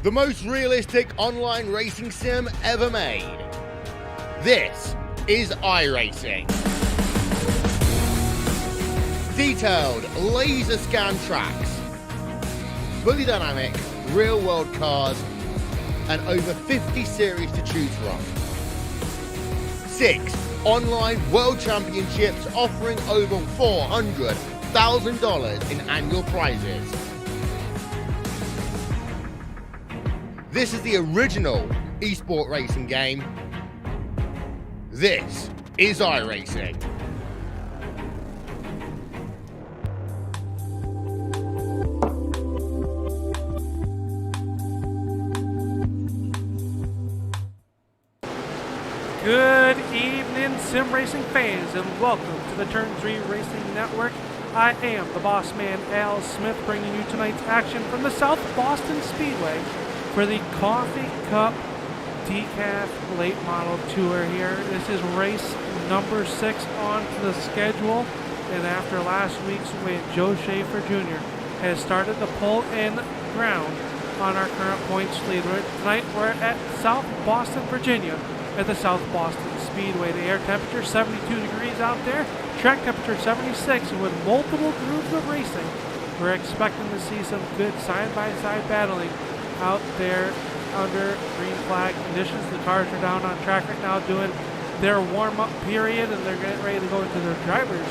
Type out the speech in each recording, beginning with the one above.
the most realistic online racing sim ever made. This is iRacing. Detailed laser scan tracks, fully dynamic real world cars, and over 50 series to choose from. 6 online world championships offering over $400,000 in annual prizes. This is the original esport racing game. This is iRacing. Good evening, sim racing fans, and welcome to the Turn 3 Racing Network. I am the boss man, Al Smith, bringing you tonight's action from the South Boston Speedway for the Coffee Cup DECAF Late Model Tour here. This is race number 6 on the schedule, and after last week's win, Joe Schaefer Jr. has started to pull in ground on our current points leader. Tonight we're at South Boston, Virginia, at the South Boston Speedway. The air temperature 72 degrees out there, track temperature 76, and with multiple grooves of racing, we're expecting to see some good side-by-side battling out there under green flag conditions. The cars are down on track right now doing their warm-up period, and they're getting ready to go into their drivers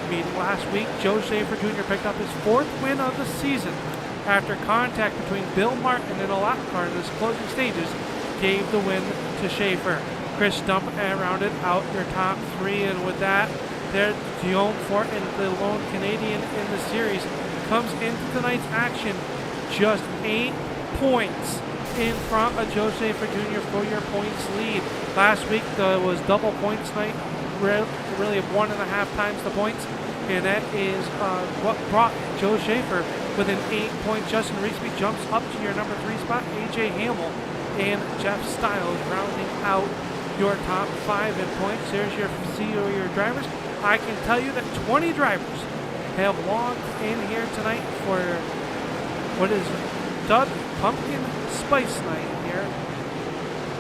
meeting. Last week, Joe Schaefer Jr. picked up his 4th win of the season after contact between Bill Martin and a lap car in his closing stages gave the win to Schaefer. Chris Dump rounded out your top 3, and with that, there Guillaume Fortin, the lone Canadian in the series, comes into tonight's action just 8 points in front of Joe Schaefer Jr. for your points lead. Last week there was double points night, really 1.5 times the points, and that is what brought Joe Schaefer with an 8-point. Justin Reesby jumps up to your number 3 spot. AJ Hamill and Jeff Stiles rounding out your top 5 in points. There's your CEO of your drivers. I can tell you that 20 drivers have logged in here tonight for what is dubbed Pumpkin Spice Night here.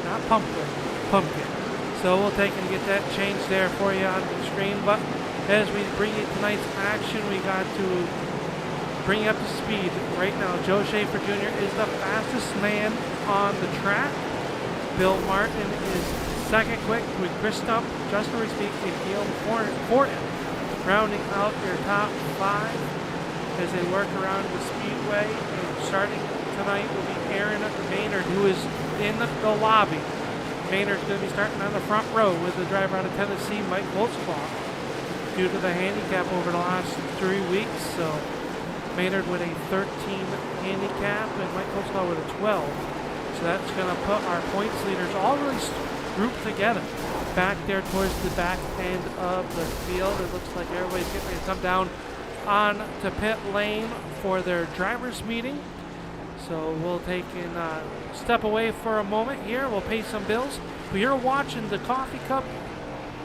Not pumpkin, pumpkin. So we'll take and get that changed there for you on the screen. But as we bring you tonight's action, we got to bring you up to speed. Right now, Joe Schaefer Jr. is the fastest man on the track. Bill Martin is second quick with Chris Stump, Justin Reesby, and Guillaume Fortin rounding out your top 5 as they work around the speedway. And starting tonight will be Aaron Maynard, who is in the lobby. Maynard's going to be starting on the front row with the driver out of Tennessee, Mike Holtzclaw, due to the handicap over the last 3 weeks. So Maynard with a 13 handicap and Mike Holtzclaw with a 12. So that's going to put our points leaders all really grouped together back there towards the back end of the field. It looks like everybody's getting ready to come down on to pit lane for their drivers meeting. So we'll take and step away for a moment here. We'll pay some bills. But you're watching the Coffee Cup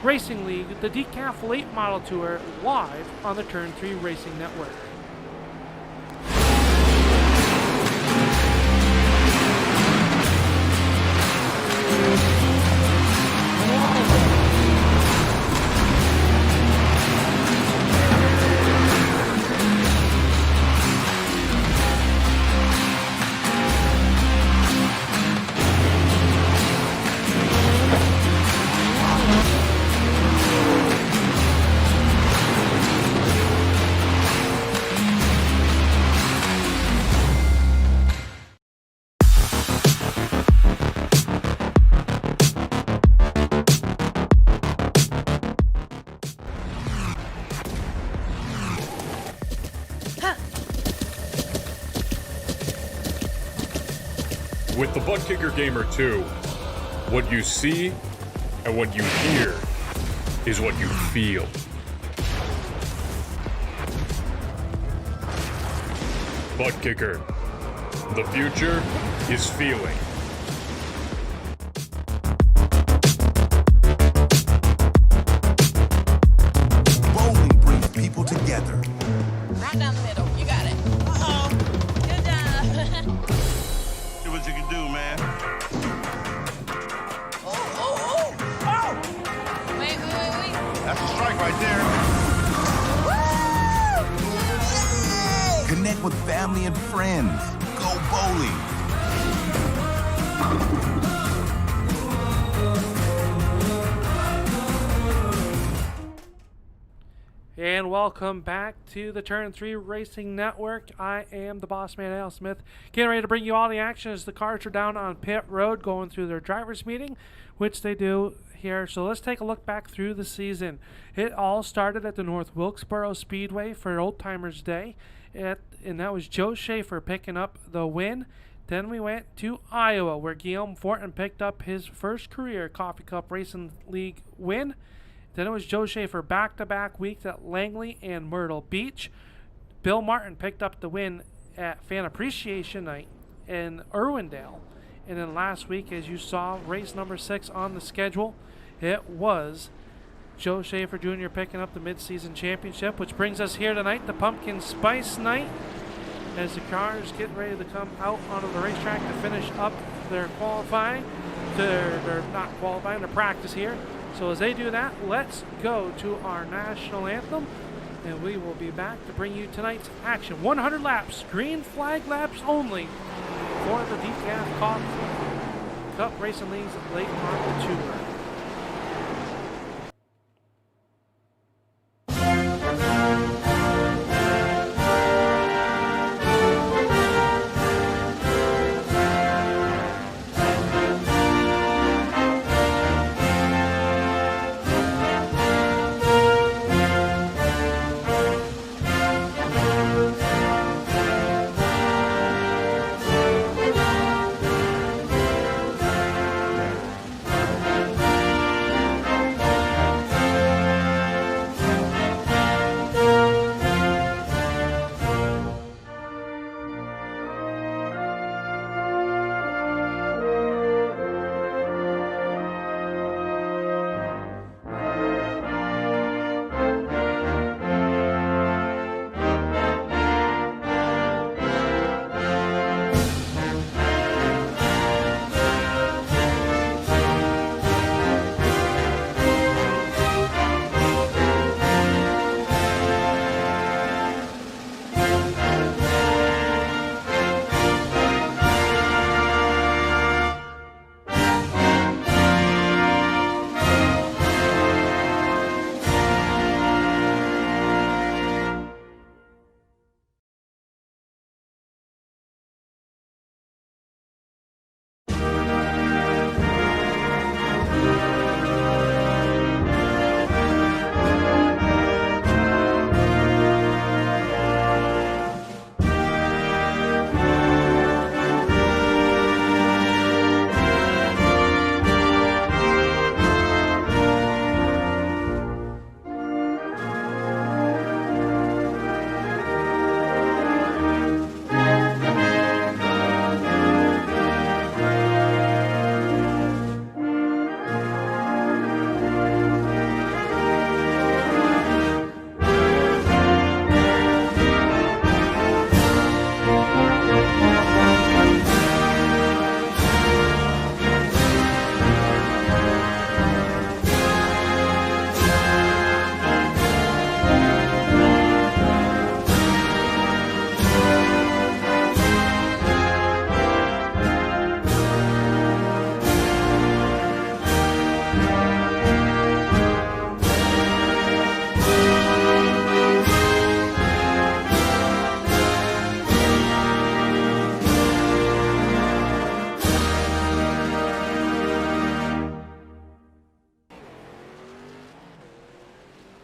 Racing League, the DECAF Late Model Tour, live on the Turn 3 Racing Network. With the Butt Kicker Gamer 2, what you see and what you hear is what you feel. Butt Kicker. The future is feeling. Bowling brings people together. Right down the middle. You got it. Uh-oh. Good job. Do what you can family and friends. Go bowling. And welcome back to the Turn 3 Racing Network. I am the boss man, Al Smith, getting ready to bring you all the action as the cars are down on pit road going through their drivers meeting, which they do here. So let's take a look back through the season. It all started at the North Wilkesboro Speedway for Old Timers Day, and that was Joe Schaefer picking up the win. Then we went to Iowa, where Guillaume Fortin picked up his first career Coffee Cup Racing League win. Then it was Joe Schaefer back-to-back weeks at Langley and Myrtle Beach. Bill Martin picked up the win at Fan Appreciation Night in Irwindale. And then last week, as you saw, race number 6 on the schedule, it was Joe Schaefer Jr. picking up the mid-season championship, which brings us here tonight, the Pumpkin Spice Night, as the cars get ready to come out onto the racetrack to finish up their qualifying. They're not qualifying, their practice here. So as they do that, let's go to our national anthem, and we will be back to bring you tonight's action. 100 laps, green flag laps only for the DECAF Coffee Cup Racing League's late March Tour.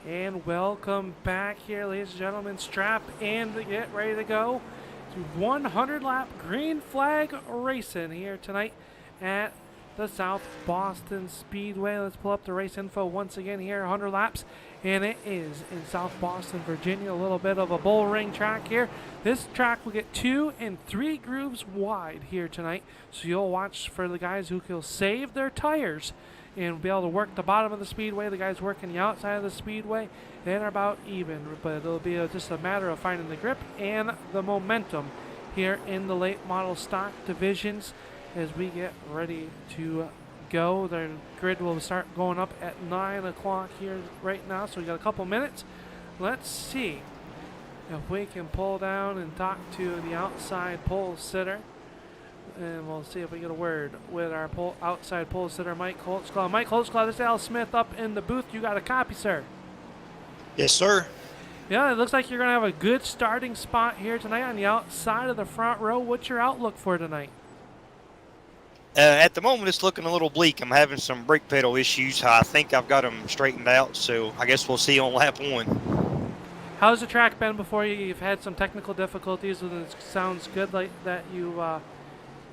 And welcome back here, ladies and gentlemen. Strap in to get ready to go to 100 lap green flag racing here tonight at the South Boston Speedway. Let's pull up the race info once again here. 100 laps, and it is in South Boston, Virginia. A little bit of a bull ring track here. This track will get 2 and 3 grooves wide here tonight, so you'll watch for the guys who can save their tires and be able to work the bottom of the speedway. The guys working the outside of the speedway, and are about even, but it'll be just a matter of finding the grip and the momentum here in the late model stock divisions as we get ready to go. The grid will start going up at 9 o'clock here right now, so we got a couple minutes. Let's see. If we can pull down and talk to the outside pole sitter, and we'll see if we get a word with our outside pole sitter, Mike Holtzclaw. Mike Holtzclaw, this is Al Smith up in the booth. You got a copy, sir? Yes, sir. Yeah, it looks like you're going to have a good starting spot here tonight on the outside of the front row. What's your outlook for tonight? At the moment, it's looking a little bleak. I'm having some brake pedal issues. I think I've got them straightened out, so I guess we'll see on lap 1. How's the track been before you? You've had some technical difficulties, and it sounds good like that you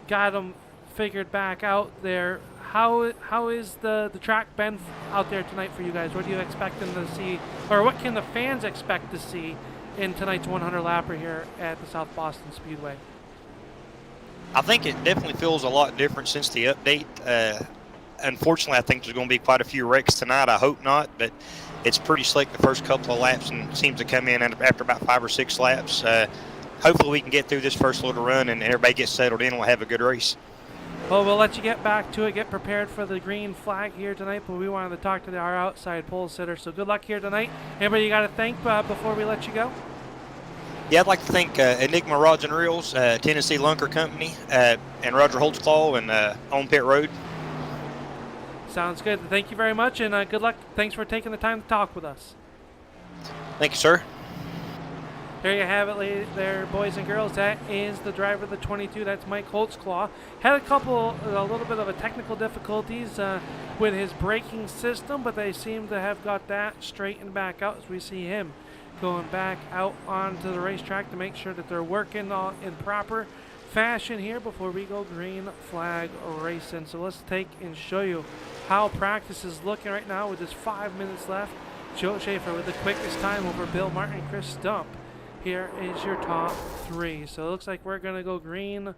got them figured back out there. How is the track been out there tonight for you guys? What do you expect them to see, or what can the fans expect to see in tonight's 100 lapper here at the South Boston Speedway? I think it definitely feels a lot different since the update. Unfortunately, I think there's going to be quite a few wrecks tonight. I hope not, but it's pretty slick the first couple of laps and seems to come in after about 5 or 6 laps. Hopefully we can get through this first little run and everybody gets settled in and we'll have a good race. Well, we'll let you get back to it, get prepared for the green flag here tonight, but we wanted to talk to our outside pole sitter, so good luck here tonight. Anybody you got to thank before we let you go? Yeah, I'd like to thank Enigma Rods and Reels, Tennessee Lunker Company, and Roger Holtzclaw and On Pit Road. Sounds good. Thank you very much, and good luck. Thanks for taking the time to talk with us. Thank you, sir. There you have it, there, boys and girls. That is the driver of the 22. That's Mike Holtzclaw. Had a little bit of a technical difficulties with his braking system, but they seem to have got that straightened back out as we see him going back out onto the racetrack to make sure that they're working in proper fashion here before we go green flag racing. So let's take and show you how practice is looking right now with just 5 minutes left. Joe Schaefer with the quickest time over Bill Martin and Chris Stump. Here is your top 3. So it looks like we're going to go green,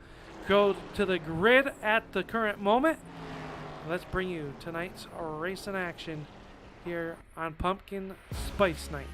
go to the grid at the current moment. Let's bring you tonight's racing action here on Pumpkin Spice Night.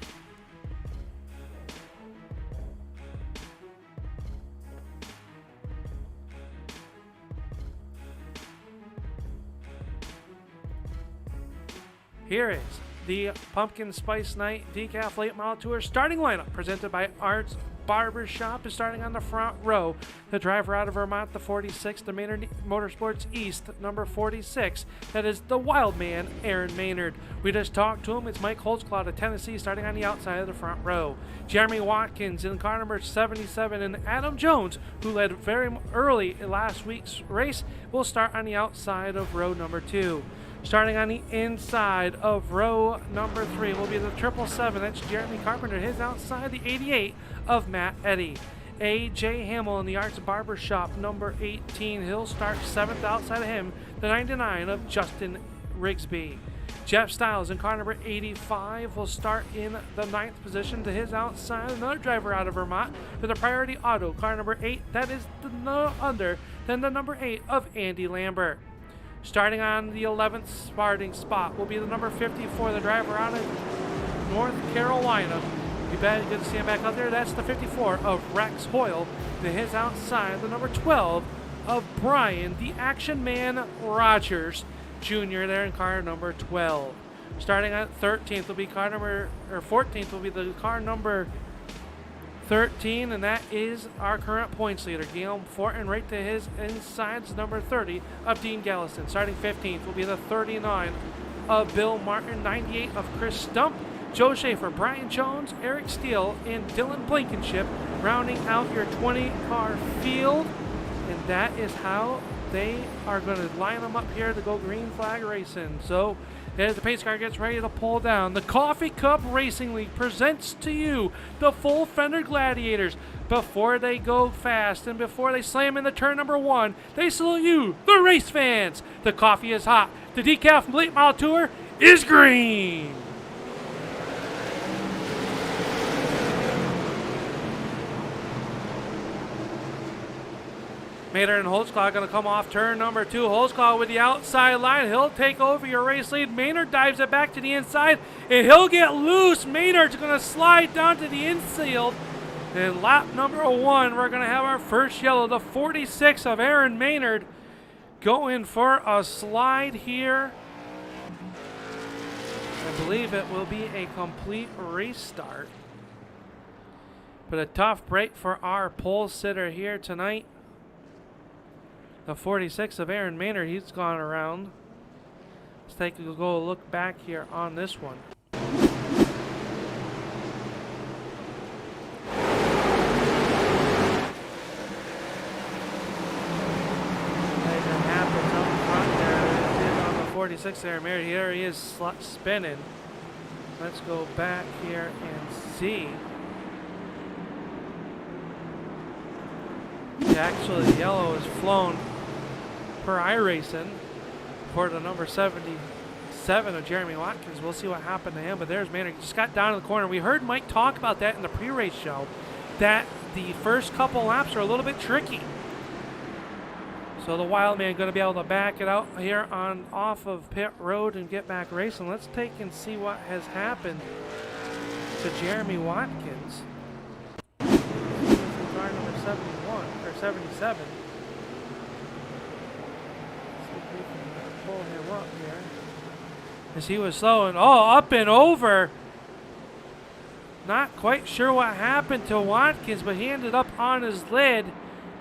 Here is the Pumpkin Spice Night DECAF Late Model Tour starting lineup presented by Arts Barbershop is starting on the front row. The driver out of Vermont, the 46, the Maynard Motorsports East, number 46. That is the wild man, Aaron Maynard. We just talked to him. It's Mike Holtzclaw of Tennessee starting on the outside of the front row. Jeremy Watkins in car number 77 and Adam Jones, who led very early in last week's race, will start on the outside of row number 2. Starting on the inside of row number 3 will be the 777. That's Jeremy Carpenter. His outside, the 88 of Matt Eddy. A.J. Hamill in the Arts Barbershop, number 18. He'll start 7th outside of him. The 99 of Justin Rigsby. Jeff Stiles in car number 85 will start in the 9th position. To his outside, another driver out of Vermont with a Priority Auto, car number 8. That is no other than the number 8 of Andy Lambert. Starting on the 11th starting spot will be the number 54, the driver out of North Carolina. You bet, good to see him back out there. That's the 54 of Rex Hoyle. To his outside, the number 12 of Brian, the Action Man Rogers Jr. there in car number 12. Starting at 13th will be car number, or 14th will be the car number 13, and that is our current points leader, Guillaume Fortin. Right to his insides, number 30 of Dean Gallison. Starting 15th will be the 39 of Bill Martin, 98 of Chris Stump, Joe Schaefer, Brian Jones, Eric Steele, and Dylan Blankenship, rounding out your 20-car field. And that is how they are going to line them up here to go green flag racing. So as the pace car gets ready to pull down, the Coffee Cup Racing League presents to you the Full Fender Gladiators. Before they go fast and before they slam into turn number 1, they salute you, the race fans. The coffee is hot. The DECAF Late Model Tour is green. Maynard and Holtzclaw going to come off turn number 2. Holtzclaw with the outside line. He'll take over your race lead. Maynard dives it back to the inside, and he'll get loose. Maynard's going to slide down to the infield. And lap number 1, we're going to have our first yellow. The 46 of Aaron Maynard going for a slide here. I believe it will be a complete restart. But a tough break for our pole sitter here tonight. The 46 of Aaron Maynard, he's gone around. Let's take a go look back here on this one. That happens up front there. On the 46 there, Maynard, here he is spinning. Let's go back here and see. Actually, the yellow is flown per iRacing for the number 77 of Jeremy Watkins. We'll see what happened to him, but there's Maynard. Just got down in the corner. We heard Mike talk about that in the pre-race show, that the first couple laps are a little bit tricky. So the Wildman going to be able to back it out here on off of pit road and get back racing. Let's take and see what has happened to Jeremy Watkins. Car number 71 or 77. Let's see if we can pull him up here. As he was slow and up and over. Not quite sure what happened to Watkins, but he ended up on his lid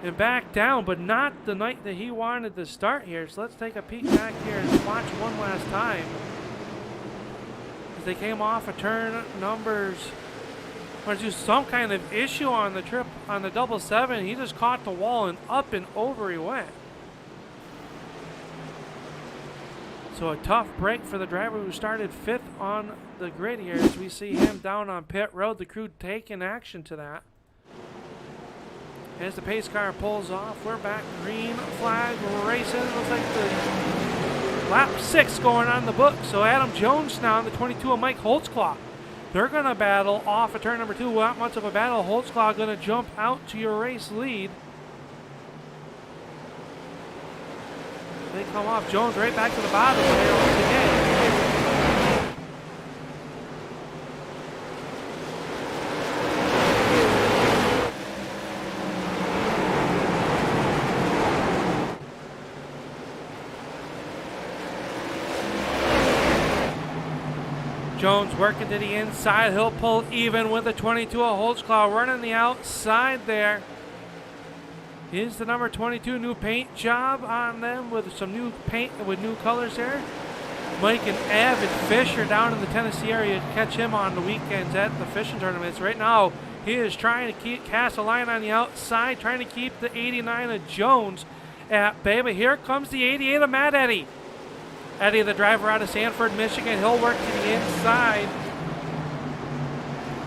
and back down, but not the night that he wanted to start here. So let's take a peek back here and watch one last time. As they came off of turn numbers, or just some kind of issue on the trip on the 777. He just caught the wall and up and over he went. So a tough break for the driver who started 5th on the grid here as we see him down on pit road. The crew taking action to that. As the pace car pulls off, we're back green flag racing. Looks like the lap 6 going on the book. So Adam Jones now on the 22 of Mike Holtzclaw. They're going to battle off of turn number 2. Not much of a battle. Holtzclaw going to jump out to your race lead. They come off. Jones right back to the bottom there once again. Jones working to the inside. He'll pull even with the 22 of Holtzclaw running the outside there. Is the number 22 new paint job on them with some new paint with new colors there. Mike and Avid Fisher down in the Tennessee area. Catch him on the weekends at the fishing tournaments. Right now, he is trying to cast a line on the outside, trying to keep the 89 of Jones at bay. But here comes the 88 of Matt Eddy. Eddy, the driver out of Sanford, Michigan. He'll work to the inside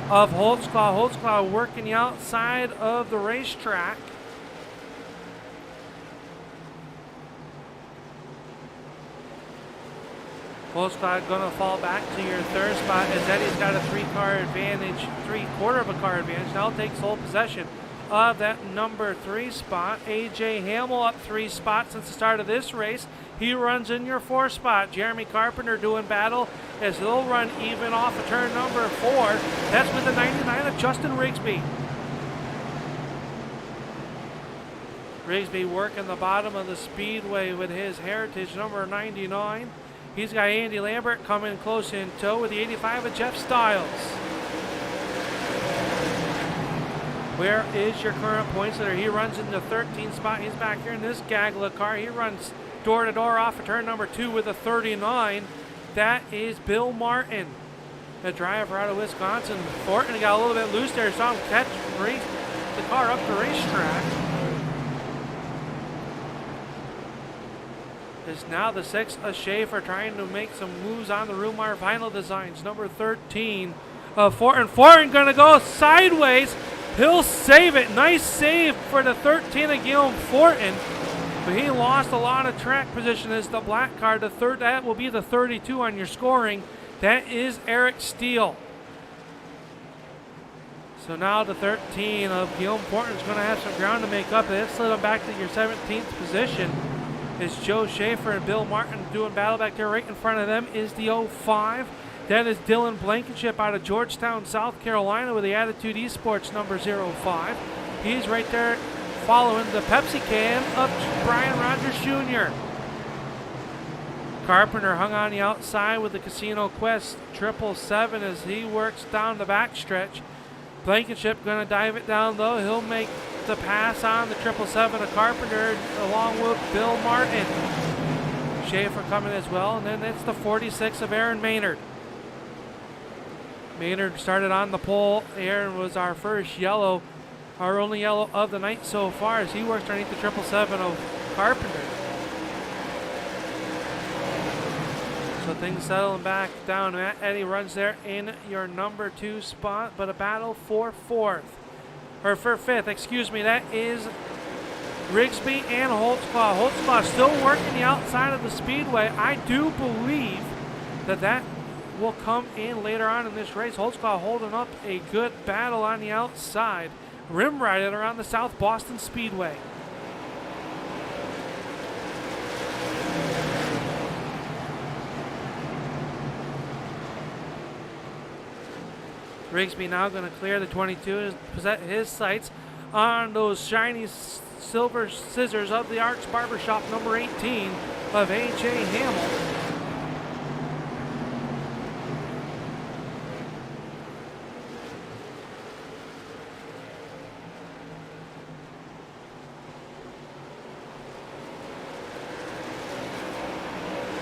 of Holtzclaw. Holtzclaw working the outside of the racetrack. Holtzclaw going to fall back to your third spot as Eddie's got a 3-car advantage, 3/4 of a car advantage. Now takes sole possession of that number 3 spot. AJ Hamill up 3 spots since the start of this race. He runs in your 4 spot. Jeremy Carpenter doing battle as he'll run even off of turn number 4. That's with the 99 of Justin Rigsby. Rigsby working the bottom of the speedway with his Heritage number 99. He's got Andy Lambert coming close in tow with the 85 of Jeff Stiles. Where is your current points leader? He runs in the 13th spot. He's back here in this gaggle of car. He runs door to door off of turn number 2 with a 39. That is Bill Martin, a driver out of Wisconsin. Fortin got a little bit loose there. Saw him catch the car up the racetrack. Is now the 6 of Schaefer trying to make some moves on the Rumar Vinyl Designs. Number 13 of Fortin. Fortin going to go sideways. He'll save it. Nice save for the 13 of Guillaume Fortin. But he lost a lot of track position as the black car. The third, that will be the 32 on your scoring. That is Eric Steele. So now the 13 of Guillaume Fortin is going to have some ground to make up. That slid him back to your 17th position. Is Joe Schaefer and Bill Martin doing battle back there. Right in front of them is the 05. That is Dylan Blankenship out of Georgetown, South Carolina with the Attitude Esports number 05. He's right there following the Pepsi can of Brian Rogers Jr. Carpenter hung on the outside with the Casino Quest 777 as he works down the backstretch. Blankenship going to dive it down low. He'll make the pass on the 777 to Carpenter along with Bill Martin. Schaefer coming as well, and then it's the 46 of Aaron Maynard. Maynard started on the pole. Aaron was our first yellow, our only yellow of the night so far as he works underneath the 777 of Carpenter. So things settling back down. Matt Eddy runs there in your number 2 spot, but a battle for fifth, excuse me. That is Rigsby and Holtzclaw. Holtzclaw still working the outside of the speedway. I do believe that will come in later on in this race. Holtzclaw holding up a good battle on the outside, rim riding around the South Boston Speedway. Rigsby now going to clear the 22 to set his sights on those shiny silver scissors of the Arts Barbershop, number 18 of A.J. Hamill.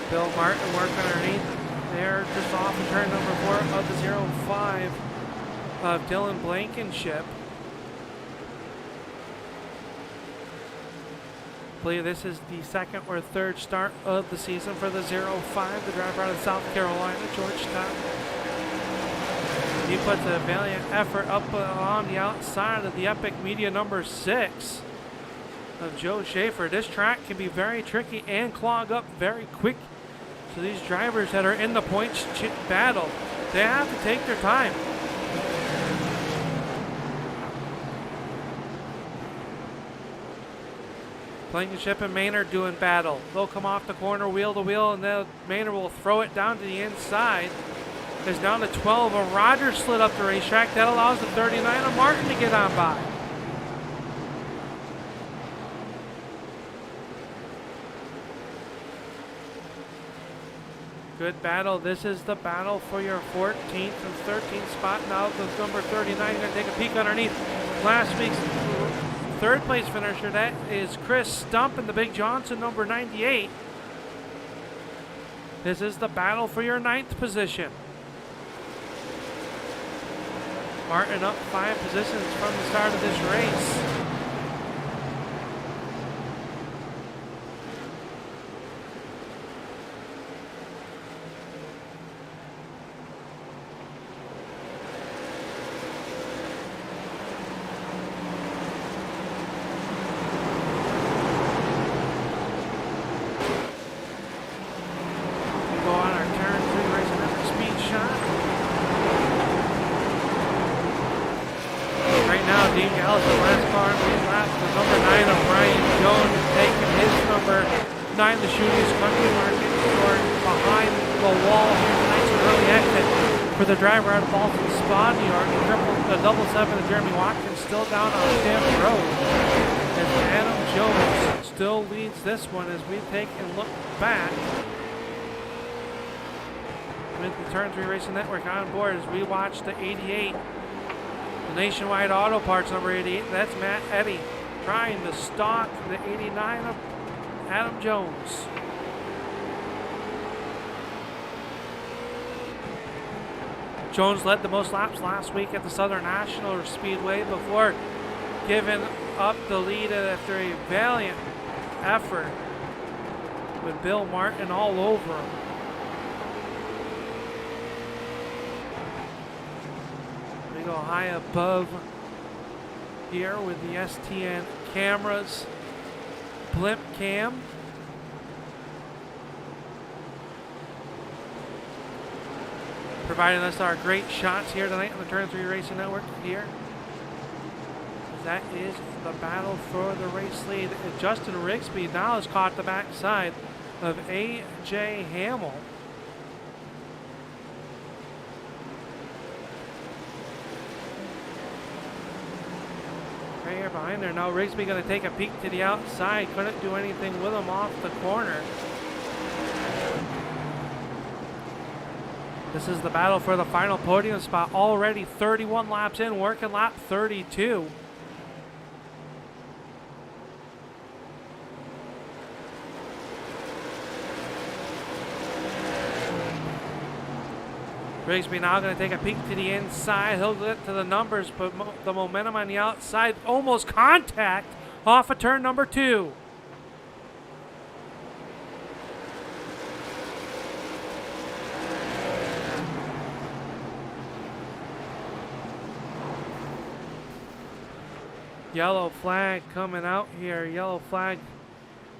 Bill Martin working underneath there just off of turn number 4 of the 05 of Dylan Blankenship. I believe this is the second or third start of the season for the 05, the driver out of South Carolina, Georgetown. He puts a valiant effort up on the outside of the Epic Media number 6 of Joe Schaefer. This track can be very tricky and clog up very quick. So these drivers that are in the points battle, they have to take their time. Blankenship and Maynard doing battle. They'll come off the corner wheel to wheel, and then Maynard will throw it down to the inside. There's down to 12 of Rogers slid up the racetrack. That allows the 39 of Martin to get on by. Good battle. This is the battle for your 14th and 13th spot. Now the number 39 going to take a peek underneath last week's third place finisher. That is Chris Stump and the Big Johnson, number 98. This is the battle for your 9th position. Martin up 5 positions from the start of this race. The Shooties Country Market store behind the wall here tonight. An early exit for the driver out of Boston Spa, New York. The 777 of Jeremy Watkins still down on Stamp Road. As Adam Jones still leads this one as we take and look back with the Turn 3 Racing Network on board as we watch the 88, the Nationwide Auto Parts number 88. That's Matt Eddy trying to stalk the 89 of Adam Jones. Jones led the most laps last week at the Southern National Speedway before giving up the lead after a valiant effort with Bill Martin all over him. We go high above here with the STN cameras. Blimp cam. Providing us our great shots here tonight on the Turn 3 Racing Network here. That is the battle for the race lead. And Justin Rigsby now has caught the backside of A.J. Hamill. Right here behind there. Now Rigsby going to take a peek to the outside. Couldn't do anything with him off the corner. This is the battle for the final podium spot. Already 31 laps in, working lap 32. Rigsby now going to take a peek to the inside. He'll get to the numbers, but the momentum on the outside, almost contact off of turn number 2. Yellow flag coming out here. Yellow flag.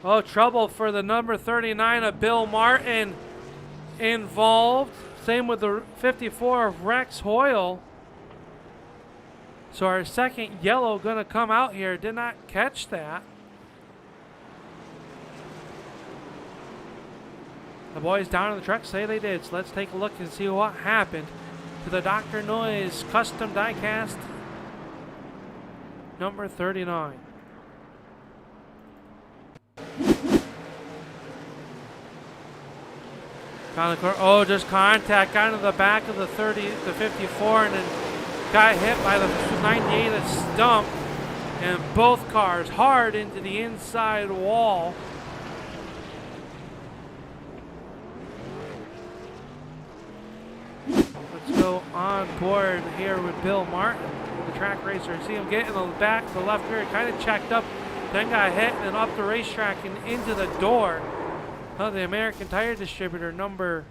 Oh, trouble for the number 39 of Bill Martin involved. Same with the 54 of Rex Hoyle. So our second yellow going to come out here. Did not catch that. The boys down in the truck say they did. So let's take a look and see what happened to the Dr. Noise custom diecast number 39. Down the corner. Oh, just contact. Got into the back of the 54 and then got hit by the 98 at stump. And both cars hard into the inside wall. Let's go on board here with Bill Martin, the track racer. See him get in the back, the left rear, kind of checked up, then got hit and up the racetrack and into the door of the American Tire Distributor number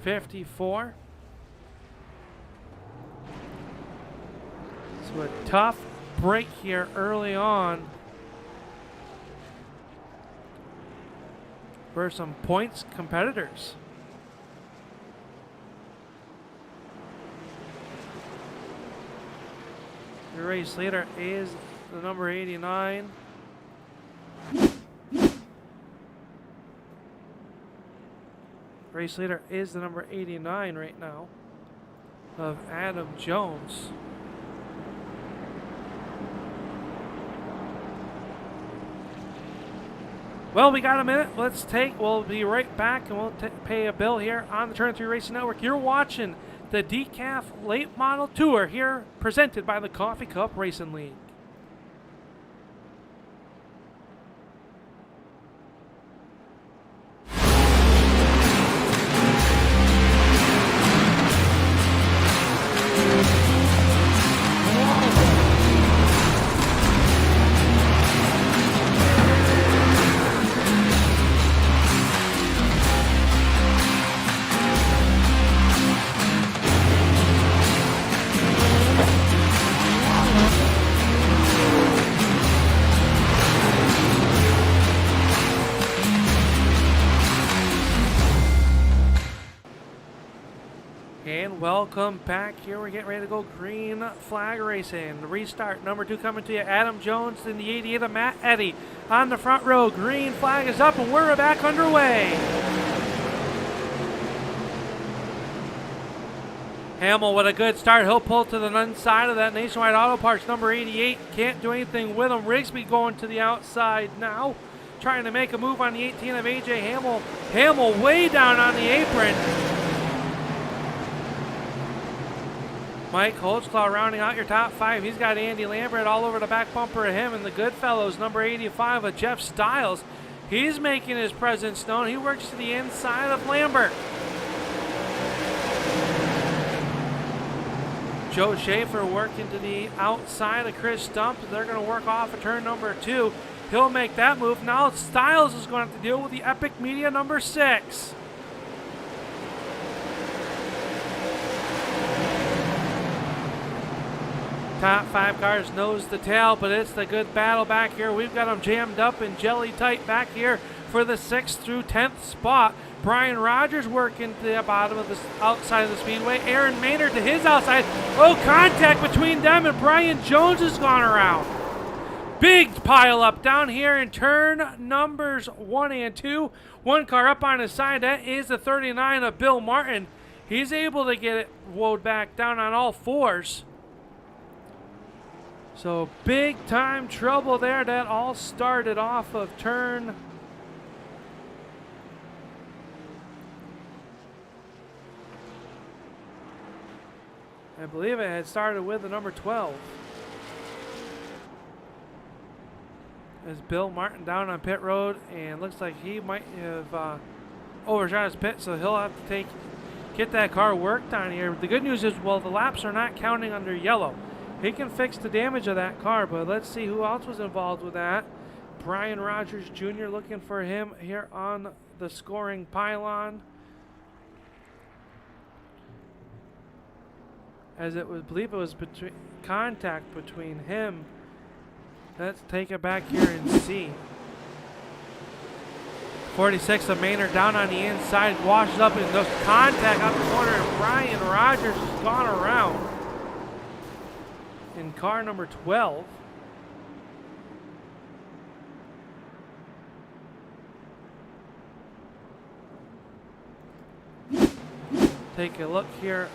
54. So a tough break here early on for some points competitors. The race leader is the number 89. Race leader is the number 89 right now of Adam Jones. Well, we got a minute. We'll be right back and we'll pay a bill here on the Turn 3 Racing Network. You're watching the DECAF Late Model Tour here presented by the Coffee Cup Racing League. Welcome back. Here we're getting ready to go green flag racing. Restart number 2 coming to you. Adam Jones in the 88 of Matt Eddy on the front row. Green flag is up and we're back underway. Hamill with a good start. He'll pull to the inside of that Nationwide Auto Parts number 88. Can't do anything with him. Rigsby going to the outside now, trying to make a move on the 18 of AJ Hamill. Hamill way down on the apron. Mike Holtzclaw rounding out your top 5. He's got Andy Lambert all over the back bumper of him. And the Goodfellows, number 85 of Jeff Stiles. He's making his presence known. He works to the inside of Lambert. Joe Schaefer working to the outside of Chris Stump. They're going to work off of turn number 2. He'll make that move. Now Stiles is going to have to deal with the Epic Media number 6. Top 5 cars nose to tail, but it's the good battle back here. We've got them jammed up and jelly tight back here for the 6th through 10th spot. Brian Rogers working to the bottom of the outside of the speedway. Aaron Maynard to his outside. Oh, contact between them and Brian Jones has gone around. Big pile up down here in turn numbers 1 and 2. One car up on his side. That is the 39 of Bill Martin. He's able to get it woed back down on all fours. So big time trouble there. That all started off of turn I believe it had started with the number 12. As Bill Martin down on pit road, and looks like he might have overshot his pit, so he'll have to get that car worked on here. The good news is, well, the laps are not counting under yellow. He can fix the damage of that car, but let's see who else was involved with that. Brian Rogers Jr. looking for him here on the scoring pylon. As it was, believe it was contact between him. Let's take it back here and see. 46 of Maynard down on the inside, washes up and does contact out the corner, and Brian Rogers has gone around in car number 12. Take a look here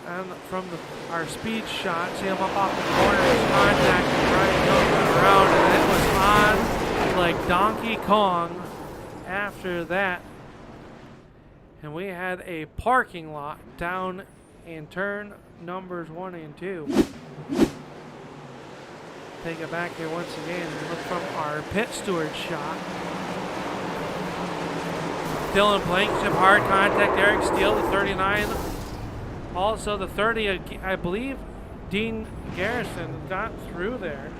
from our speed shot. See him up off the corner, contact, and Brian Jones around, and it was on like Donkey Kong after that. And we had a parking lot down in turn numbers 1 and 2. Take it back here once again and look from our pit steward shot. Dylan Blankenship, hard contact. Eric Steele, the 39. Also the 30, I believe Dean Garrison got through there.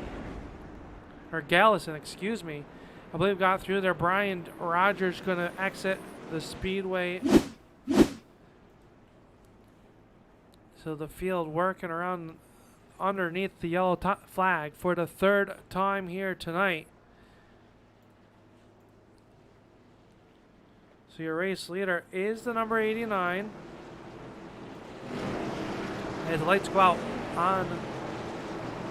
Or Gallison, excuse me. I believe got through there. Brian Rogers going to exit the speedway. So the field working around underneath the yellow flag for the third time here tonight. So your race leader is the number 89. As the lights go out on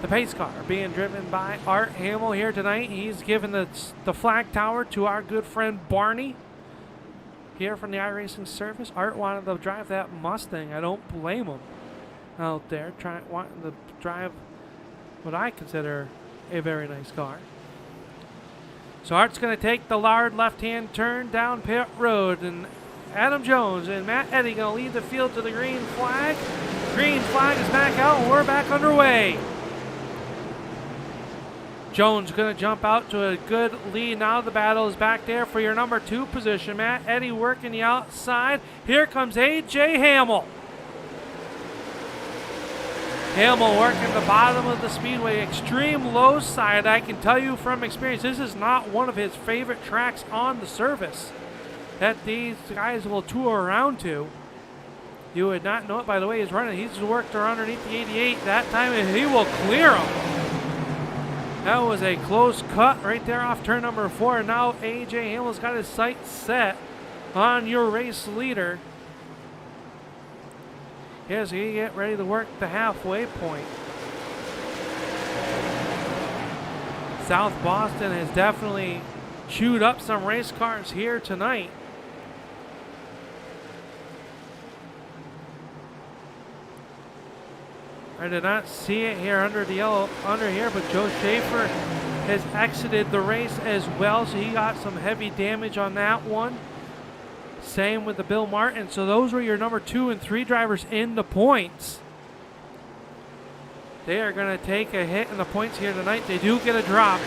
the pace car being driven by Art Hamill here tonight. He's given the flag tower to our good friend Barney here from the iRacing service. Art wanted to drive that Mustang. I don't blame him out there wanting to drive what I consider a very nice car. So Art's going to take the large left-hand turn down pit road, and Adam Jones and Matt Eddy going to lead the field to the green flag. Green flag is back out, and we're back underway. Jones going to jump out to a good lead. Now the battle is back there for your number 2 position. Matt Eddy working the outside. Here comes A.J. Hamill. Hamill working the bottom of the speedway, extreme low side. I can tell you from experience, this is not one of his favorite tracks on the service that these guys will tour around to. You would not know it by the way he's running. He's worked around underneath the 88 that time, and he will clear him. That was a close cut right there off turn number 4. And now A.J. Hamill's got his sights set on your race leader. As he get ready to work the halfway point. South Boston has definitely chewed up some race cars here tonight. I did not see it here under the yellow under here, but Joe Schaefer has exited the race as well, so he got some heavy damage on that one. Same with the Bill Martin. So those were your number 2 and 3 drivers in the points. They are going to take a hit in the points here tonight. They do get a drop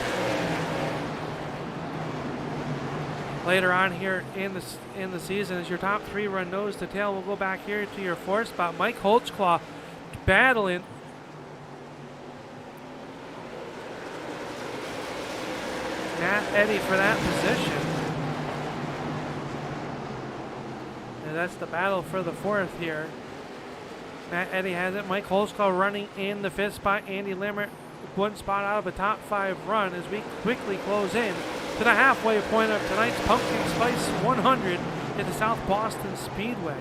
later on here in the season as your top 3 run nose to tail. We'll go back here to your 4th spot. Mike Holtzclaw battling Matt Eddy for that position. And that's the battle for the 4th here. Matt Eddy has it. Mike Holtzclaw running in the 5th spot. Andy Limerick 1 spot out of a top 5 run as we quickly close in to the halfway point of tonight's Pumpkin Spice 100 at the South Boston Speedway.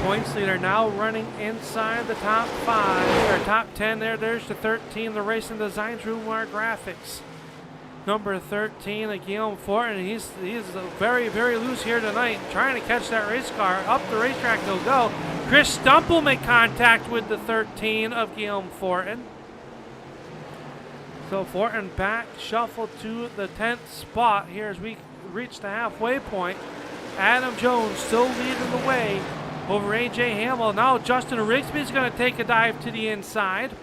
Points leader now running inside the top 5 or top 10 there. There's the 13, the Racing Designs Rumar Graphics. Number 13, Guillaume Fort, and he's very, very loose here tonight, trying to catch that race car. Up the racetrack they'll go. Chris Stump will make contact with the 13 of Guillaume Fortin. So Fortin back shuffle to the 10th spot here as we reach the halfway point. Adam Jones still leading the way over A.J. Hamill. Now Justin Rigsby is going to take a dive to the inside.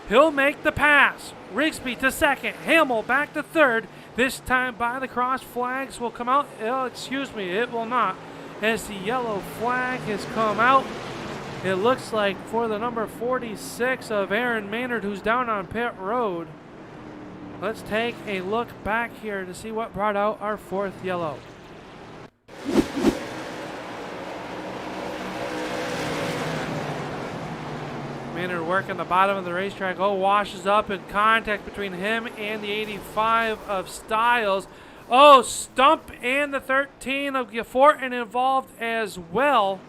He'll make the pass. Rigsby to second. Hamill back to third. This time by the cross. Flags will come out. Oh, excuse me, it will not. As the yellow flag has come out, it looks like for the number 46 of Aaron Maynard, who's down on pit road. Let's take a look back here to see what brought out our 4th yellow. Maynard working the bottom of the racetrack. Oh, washes up in contact between him and the 85 of Styles. Oh, Stump and the 13 of Fortin involved as well.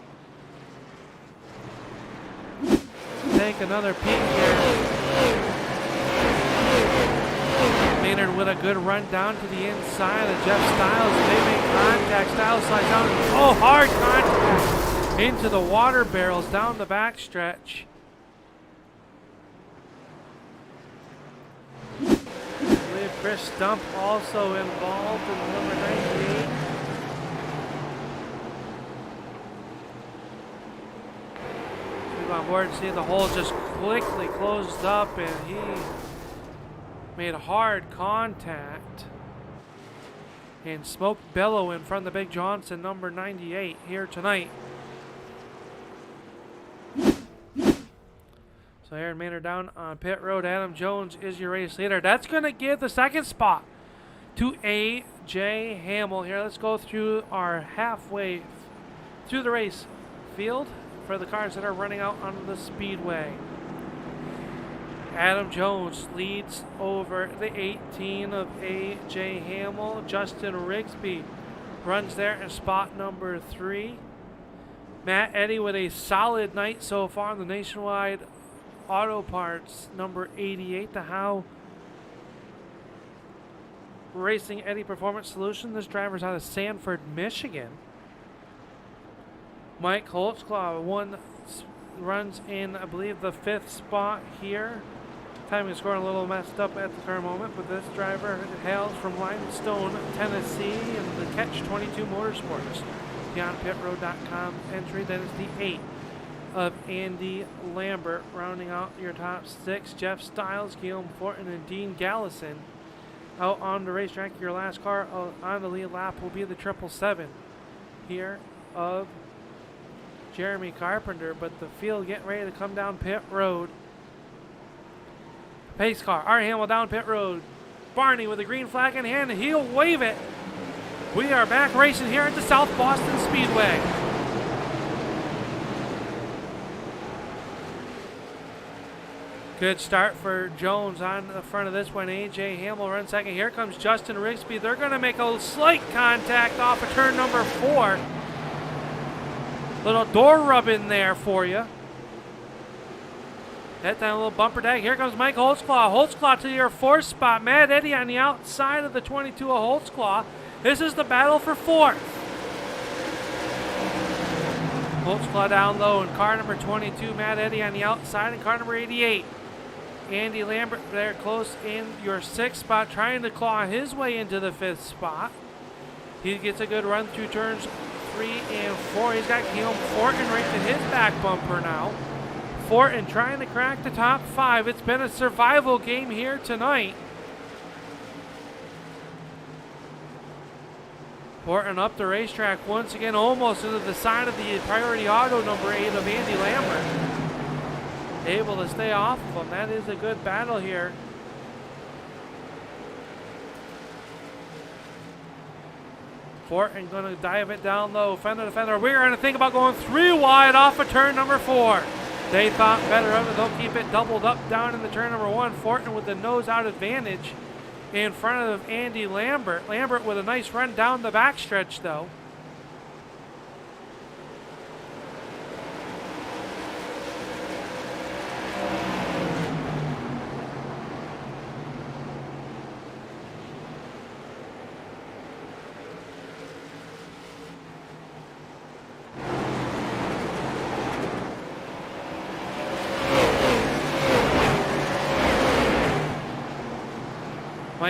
Take another peek here. Maynard with a good run down to the inside of Jeff Styles. They make contact. Styles slides down. Oh, hard contact into the water barrels down the backstretch. I believe Chris Stump also involved in the number 98. We've on board and see the hole just quickly closed up, and he made hard contact. And smoke bellowing from the Big Johnson, number 98, here tonight. So Aaron Maynard down on pit road. Adam Jones is your race leader. That's going to give the 2nd spot to A.J. Hamill. Here, let's go through our halfway through the race field for the cars that are running out on the speedway. Adam Jones leads over the 18 of A.J. Hamill. Justin Rigsby runs there in spot number 3. Matt Eddy with a solid night so far in the Nationwide Auto Parts, number 88, the Howe Racing Eddy Performance Solution. This driver's out of Sanford, Michigan. Mike Holtzclaw runs in, I believe, the 5th spot here. Timing scoring a little messed up at the current moment, but this driver hails from Limestone, Tennessee, in the Catch 22 Motorsports. BeyondPitRoad.com entry. That is the 8 of Andy Lambert, rounding out your top 6. Jeff Styles, Guillaume Fortin, and Dean Gallison out on the racetrack. Your last car on the lead lap will be the 777 here of Jeremy Carpenter, but the field getting ready to come down pit road. Pace car, Art Hamill down pit road. Barney with a green flag in hand, and he'll wave it. We are back racing here at the South Boston Speedway. Good start for Jones on the front of this one. A.J. Hamill runs second. Here comes Justin Rigsby. They're going to make a slight contact off of turn number 4. Little door rub in there for you. That down a little bumper tag. Here comes Mike Holtzclaw. Holtzclaw to your 4th spot. Matt Eddy on the outside of the 22 of Holtzclaw. This is the battle for 4th. Holtzclaw down low in car number 22. Matt Eddy on the outside in car number 88. Andy Lambert there close in your 6th spot, trying to claw his way into the 5th spot. He gets a good run through turns 3 and 4. He's got Guillaume Fortin right to his back bumper now. Fortin trying to crack the top 5. It's been a survival game here tonight. Fortin up the racetrack once again, almost into the side of the priority auto number 8 of Andy Lambert. Able to stay off of him. That is a good battle here. Fortin going to dive it down low. Fender to fender. We're going to think about going 3 wide off of turn number 4. They thought better of it. They'll keep it doubled up down in the turn number 1. Fortin with the nose out advantage in front of Andy Lambert. Lambert with a nice run down the backstretch though.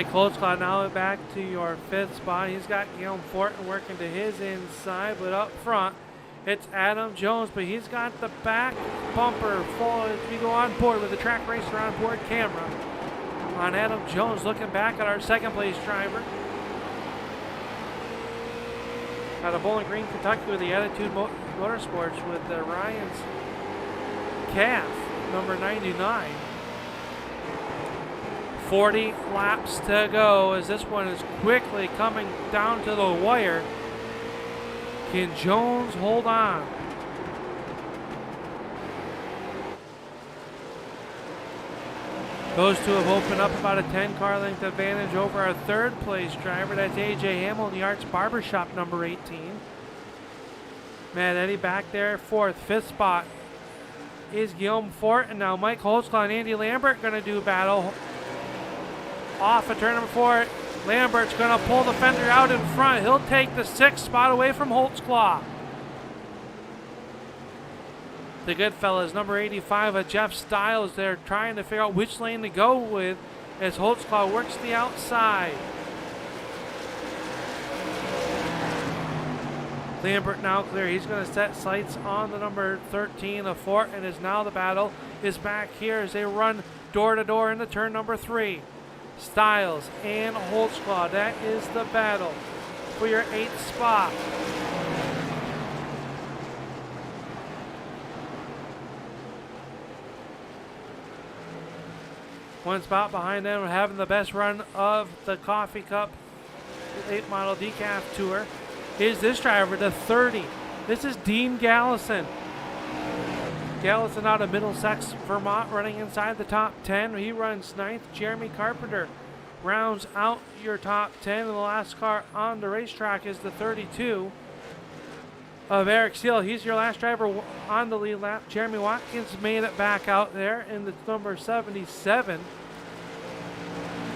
Mike Holtzclaw now back to your 5th spot. He's got Guillaume Fortin working to his inside, but up front, it's Adam Jones, but he's got the back bumper full as we go on board with the track racer on board camera on Adam Jones, looking back at our 2nd place driver out of Bowling Green, Kentucky, with the Attitude Motorsports with Ryan's calf, number 99. 40 laps to go as this one is quickly coming down to the wire. Can Jones hold on? Those two have opened up about a 10-car length advantage over our 3rd place driver. That's A.J. Hamill in the Arts Barbershop, number 18. Matt Eddy back there, 4th. 5th spot is Guillaume Fort. And now Mike Holtzclaw and Andy Lambert going to do battle. Off of turn number 4. Lambert's going to pull the fender out in front. He'll take the 6th spot away from Holtzclaw. The good fellas, number 85, Jeff Stiles, they're trying to figure out which lane to go with as Holtzclaw works the outside. Lambert now clear. He's going to set sights on the number 13 of Fort, and is now the battle is back here as they run door to door into turn number 3. Stiles and Holtzclaw, that is the battle for your 8th spot. One spot behind them, having the best run of the Coffee Cup 8 model DECAF Tour, is this driver, the 30. This is Dean Gallison. Gallison out of Middlesex, Vermont, running inside the top 10. He runs 9th. Jeremy Carpenter rounds out your top 10. And the last car on the racetrack is the 32 of Eric Steele. He's your last driver on the lead lap. Jeremy Watkins made it back out there in the number 77.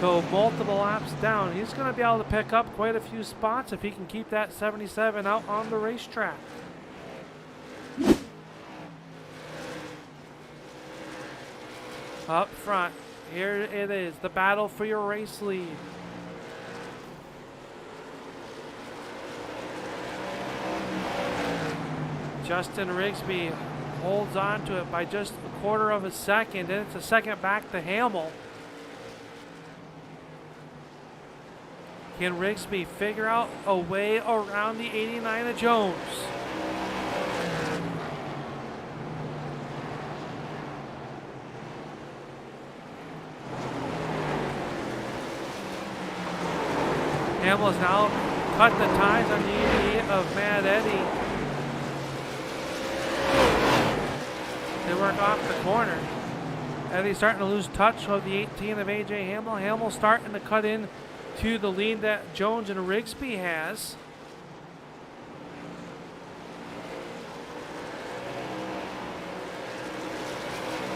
Go multiple laps down. He's going to be able to pick up quite a few spots if he can keep that 77 out on the racetrack. Up front, here it is, the battle for your race lead. Justin Rigsby holds on to it by just a quarter of a second, and it's a second back to Hamill. Can Rigsby figure out a way around the 89 of Jones? Hamill has now cut the ties on the 88 of Matt Eddy. They work off the corner. Eddie's starting to lose touch of the 18 of A.J. Hamill. Hamill starting to cut in to the lead that Jones and Rigsby has.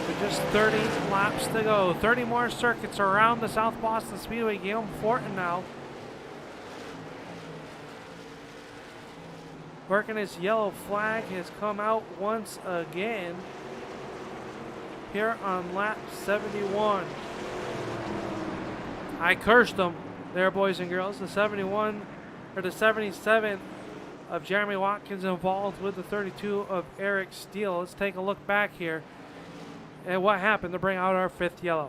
With just 30 laps to go. 30 more circuits around the South Boston Speedway. Guillaume Fortin now working his yellow flag has come out once again here on lap 71. I cursed them there, boys and girls. The 71 or the 77 of Jeremy Watkins involved with the 32 of Eric Steele. Let's take a look back here at what happened to bring out our 5th yellow.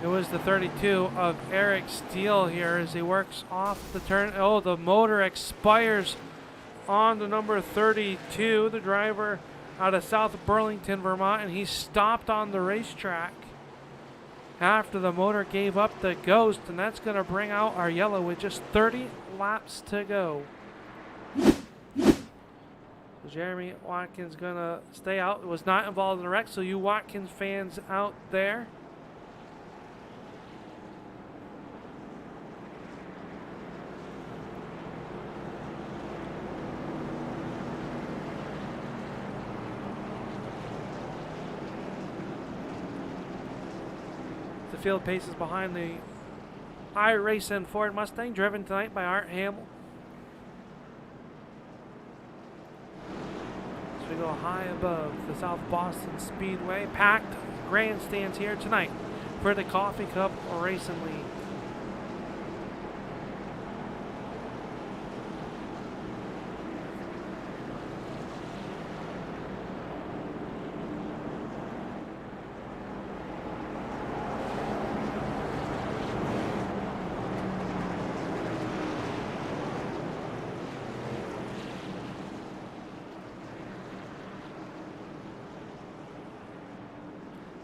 It was the 32 of Eric Steele here as he works off the turn. Oh, the motor expires on the number 32, the driver out of South Burlington, Vermont, and he stopped on the racetrack after the motor gave up the ghost, and that's going to bring out our yellow with just 30 laps to go. So Jeremy Watkins going to stay out. Was not involved in the wreck, so you Watkins fans out there, field paces behind the iRacing Ford Mustang, driven tonight by Art Hamill. So we go high above the South Boston Speedway. Packed grandstands here tonight for the Coffee Cup Racing League.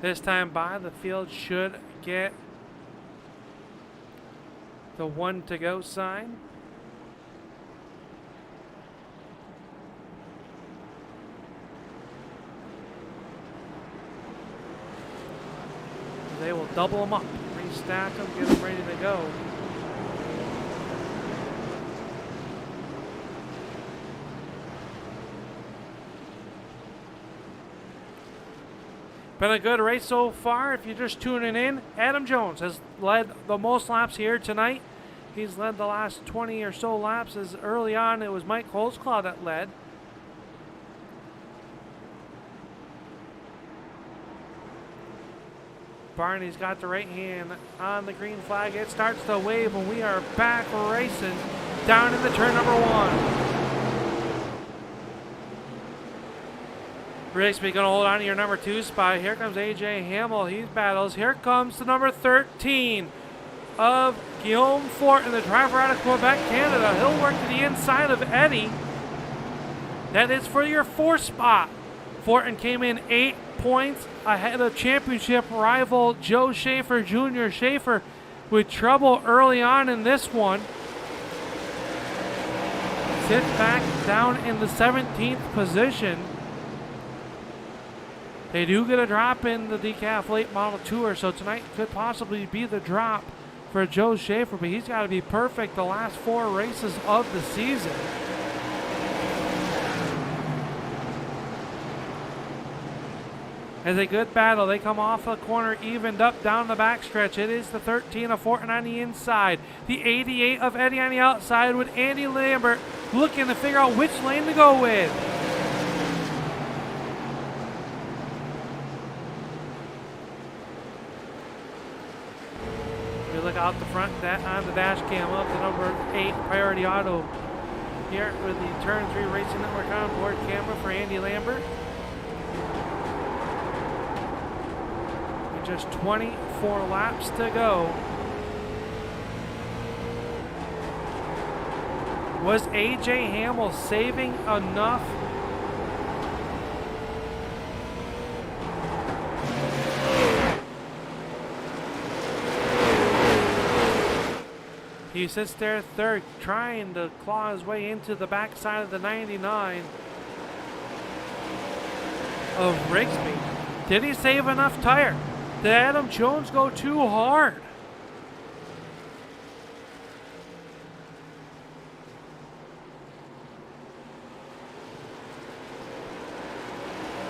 This time by, the field should get the 1 to go sign. They will double them up, restack them, get them ready to go. Been a good race so far. If you're just tuning in, Adam Jones has led the most laps here tonight. He's led the last 20 or so laps, as early on it was Mike Holzclaw that led. Barney's got the right hand on the green flag. It starts to wave, and we are back racing down in the turn number 1. Rigsby going to hold on to your number 2 spot. Here comes AJ Hamill. He battles. Here comes the number 13 of Guillaume Fortin, the driver out of Quebec, Canada. He'll work to the inside of Eddie. That is for your 4th spot. Fortin came in 8 points ahead of championship rival Joe Schaefer Jr. Schaefer with trouble early on in this one. Sits back down in the 17th position. They do get a drop in the DECAF Late Model Tour, so tonight could possibly be the drop for Joe Schaefer, but he's got to be perfect the last 4 races of the season. As a good battle, they come off the corner, evened up down the backstretch. It is the 13 of Fortin on the inside, the 88 of Eddie on the outside, with Andy Lambert looking to figure out which lane to go with. Look out the front on the dash cam up to number 8 Priority Auto here with the Turn 3 Racing Network onboard camera for Andy Lambert. And just 24 laps to go. Was AJ Hamill saving enough? He sits there third, trying to claw his way into the backside of the 99 of Rigsby. Did he save enough tire? Did Adam Jones go too hard?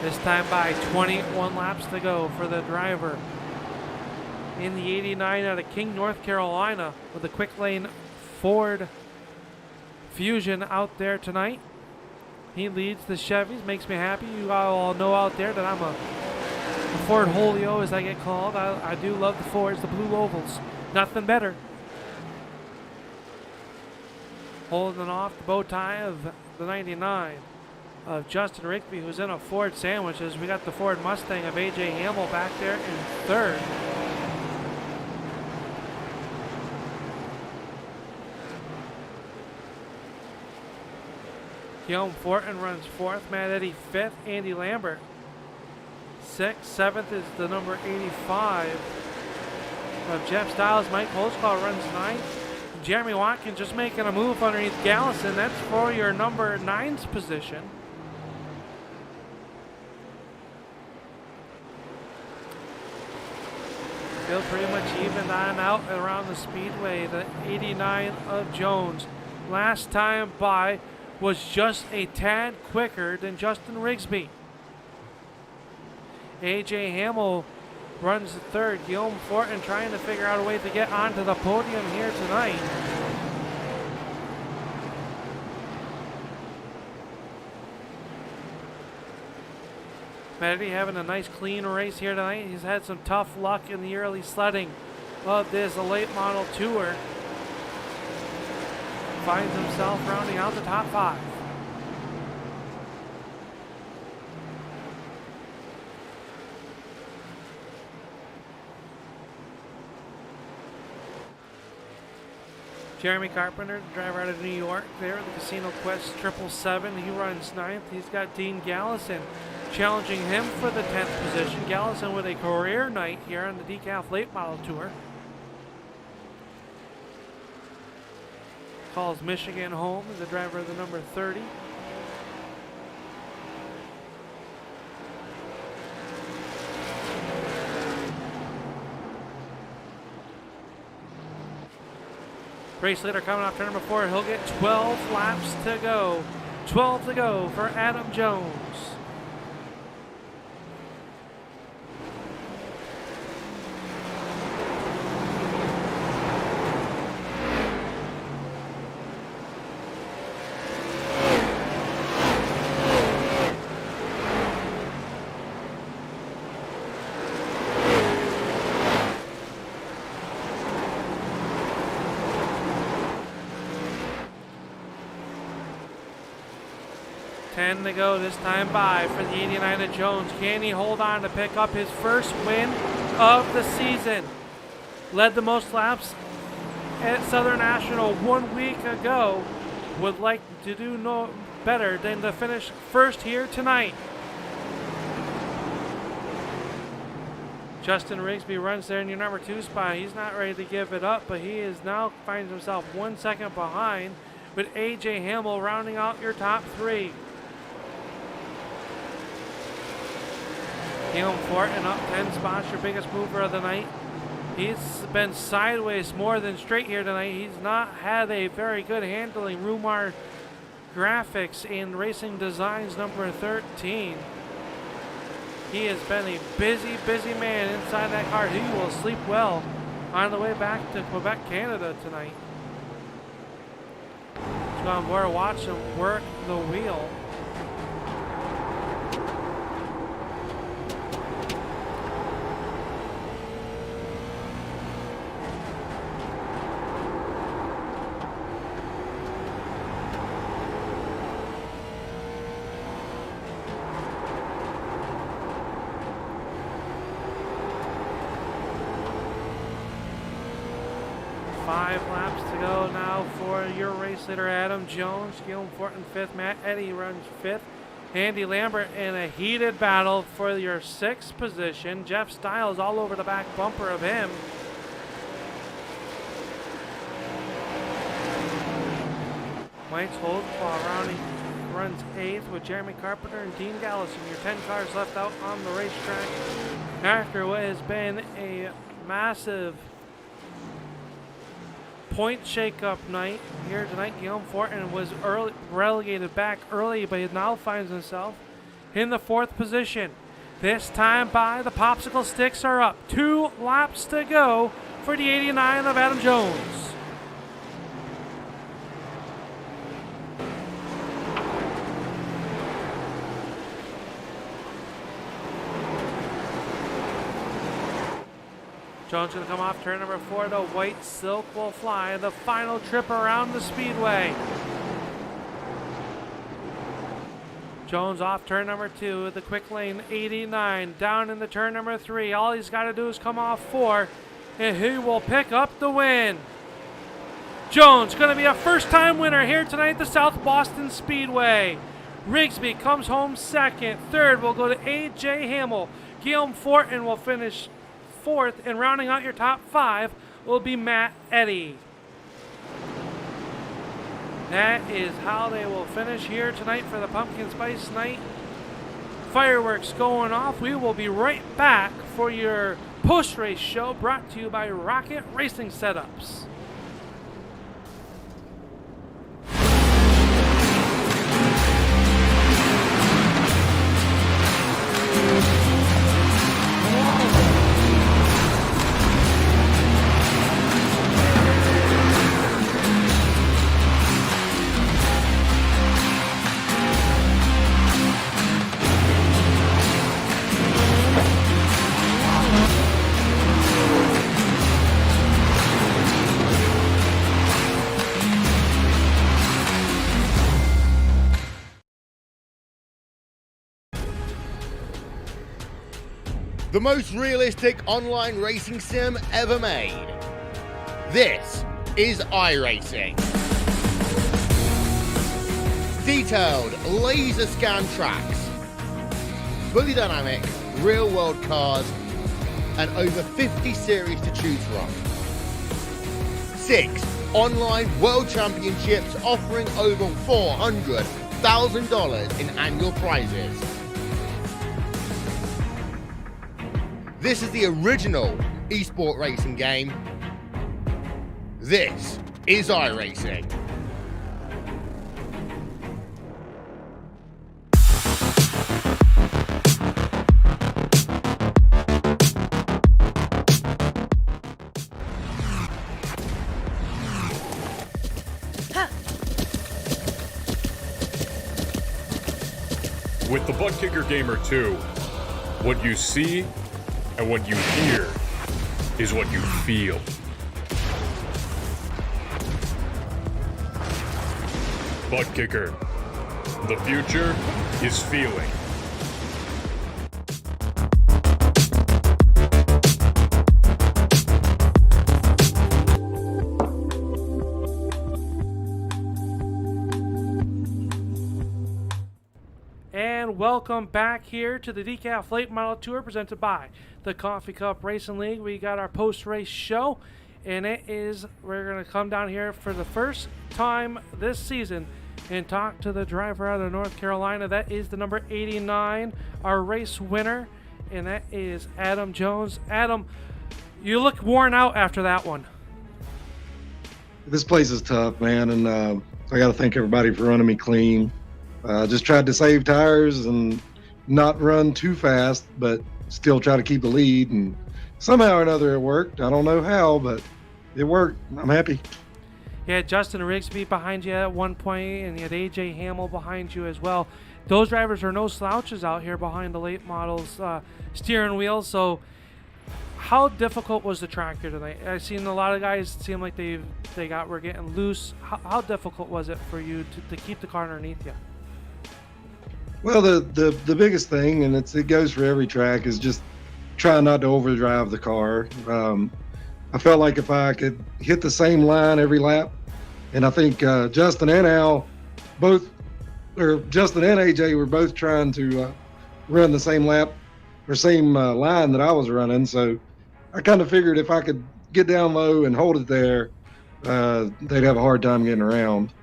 This time by 21 laps to go for the driver in the 89 out of King, North Carolina, with a quick lane Ford Fusion out there tonight. He leads the Chevys, makes me happy. You all know out there that I'm a Ford Holio, as I get called. I do love the Fords, the blue ovals. Nothing better. Holding off the bow tie of the 99 of Justin Rigsby, who's in a Ford sandwich, as we got the Ford Mustang of AJ Hamill back there in third. Guillaume Fortin runs 4th, Matt Eddy 5th, Andy Lambert 6th, 7th is the number 85 of Jeff Stiles. Mike Holzclaw runs 9th. Jeremy Watkins just making a move underneath Gallison. That's for your number 9's position. Still pretty much evened on out around the speedway. The 89 of Jones, last time by, was just a tad quicker than Justin Rigsby. AJ Hamill runs the 3rd. Guillaume Fortin trying to figure out a way to get onto the podium here tonight. Eddie having a nice clean race here tonight. He's had some tough luck in the early sledding of this late model tour. Finds himself rounding out the top 5. Jeremy Carpenter, the driver out of New York there, the Casino Quest 777. He runs 9th. He's got Dean Gallison challenging him for the 10th position. Gallison with a career night here on the DECAF Late Model Tour. Calls Michigan home, the driver of the number 30. Race leader coming off turn number 4. He'll get 12 laps to go. 12 to go for Adam Jones. To go this time by for the 89 of Jones. Can he hold on to pick up his first win of the season? Led the most laps at Southern National 1 week ago. Would like to do no better than to finish first here tonight. Justin Rigsby runs there in your number 2 spot. He's not ready to give it up, but he is now finds himself 1 second behind, with AJ Hamill rounding out your top 3. Caleb Fortin up 10 spots, your biggest mover of the night. He's been sideways more than straight here tonight. He's not had a very good handling. Rumar Graphics in Racing Designs number 13. He has been a busy, busy man inside that car. He will sleep well on the way back to Quebec, Canada tonight. Let's go on board, watch him work the wheel. Your race leader Adam Jones, Gilliam Fortin 5th, Matt Eddy runs 5th, Andy Lambert in a heated battle for your 6th position. Jeff Stiles all over the back bumper of him. Mike's Holdclaw runs 8th with Jeremy Carpenter and Dean Gallison. Your 10 cars left out on the racetrack after what has been a massive point shake-up night here tonight. Guillaume Fortin was relegated back early, but he now finds himself in the 4th position. This time by the popsicle sticks are up. 2 laps to go for the 89 of Adam Jones. Jones going to come off turn number 4. The white silk will fly. The final trip around the speedway. Jones off turn number 2. The quick lane 89. Down in the turn number 3. All he's got to do is come off 4, and he will pick up the win. Jones going to be a first-time winner here tonight at the South Boston Speedway. Rigsby comes home 2nd. 3rd will go to A.J. Hamill. Guillaume Fortin will finish 4th, and rounding out your top 5 will be Matt Eddy. That is how they will finish here tonight for the Pumpkin Spice Night. Fireworks going off. We will be right back for your post-race show brought to you by Rocket Racing Setups. The most realistic online racing sim ever made. This is iRacing. Detailed laser scan tracks, fully dynamic real world cars, and over 50 series to choose from. 6 online world championships offering over $400,000 in annual prizes. This is the original esport racing game. This is iRacing. With the Butt Kicker Gamer 2, what you see and what you hear is what you feel. Butt Kicker. The future is feeling. And welcome back here to the DECAF Late Model Tour presented by the Coffee Cup Racing League. We got our post-race show, and we're going to come down here for the first time this season and talk to the driver out of North Carolina. That is the number 89, our race winner, and that is Adam Jones. Adam, you look worn out after that one. This place is tough, man, and I got to thank everybody for running me clean. Just tried to save tires and not run too fast, but still try to keep the lead. And somehow or another it worked. I don't know how, but it worked. I'm happy. You had Justin Rigsby behind you at one point, and you had AJ Hamill behind you as well. Those drivers are no slouches out here behind the late models steering wheel. So how difficult was the track here tonight? I've seen a lot of guys seem like were getting loose. How difficult was it for you to keep the car underneath you? Well, the biggest thing, and it goes for every track, is just trying not to overdrive the car. I felt like if I could hit the same line every lap, and I think Justin and Justin and AJ were both trying to run the same lap or same line that I was running. So I kind of figured if I could get down low and hold it there, they'd have a hard time getting around.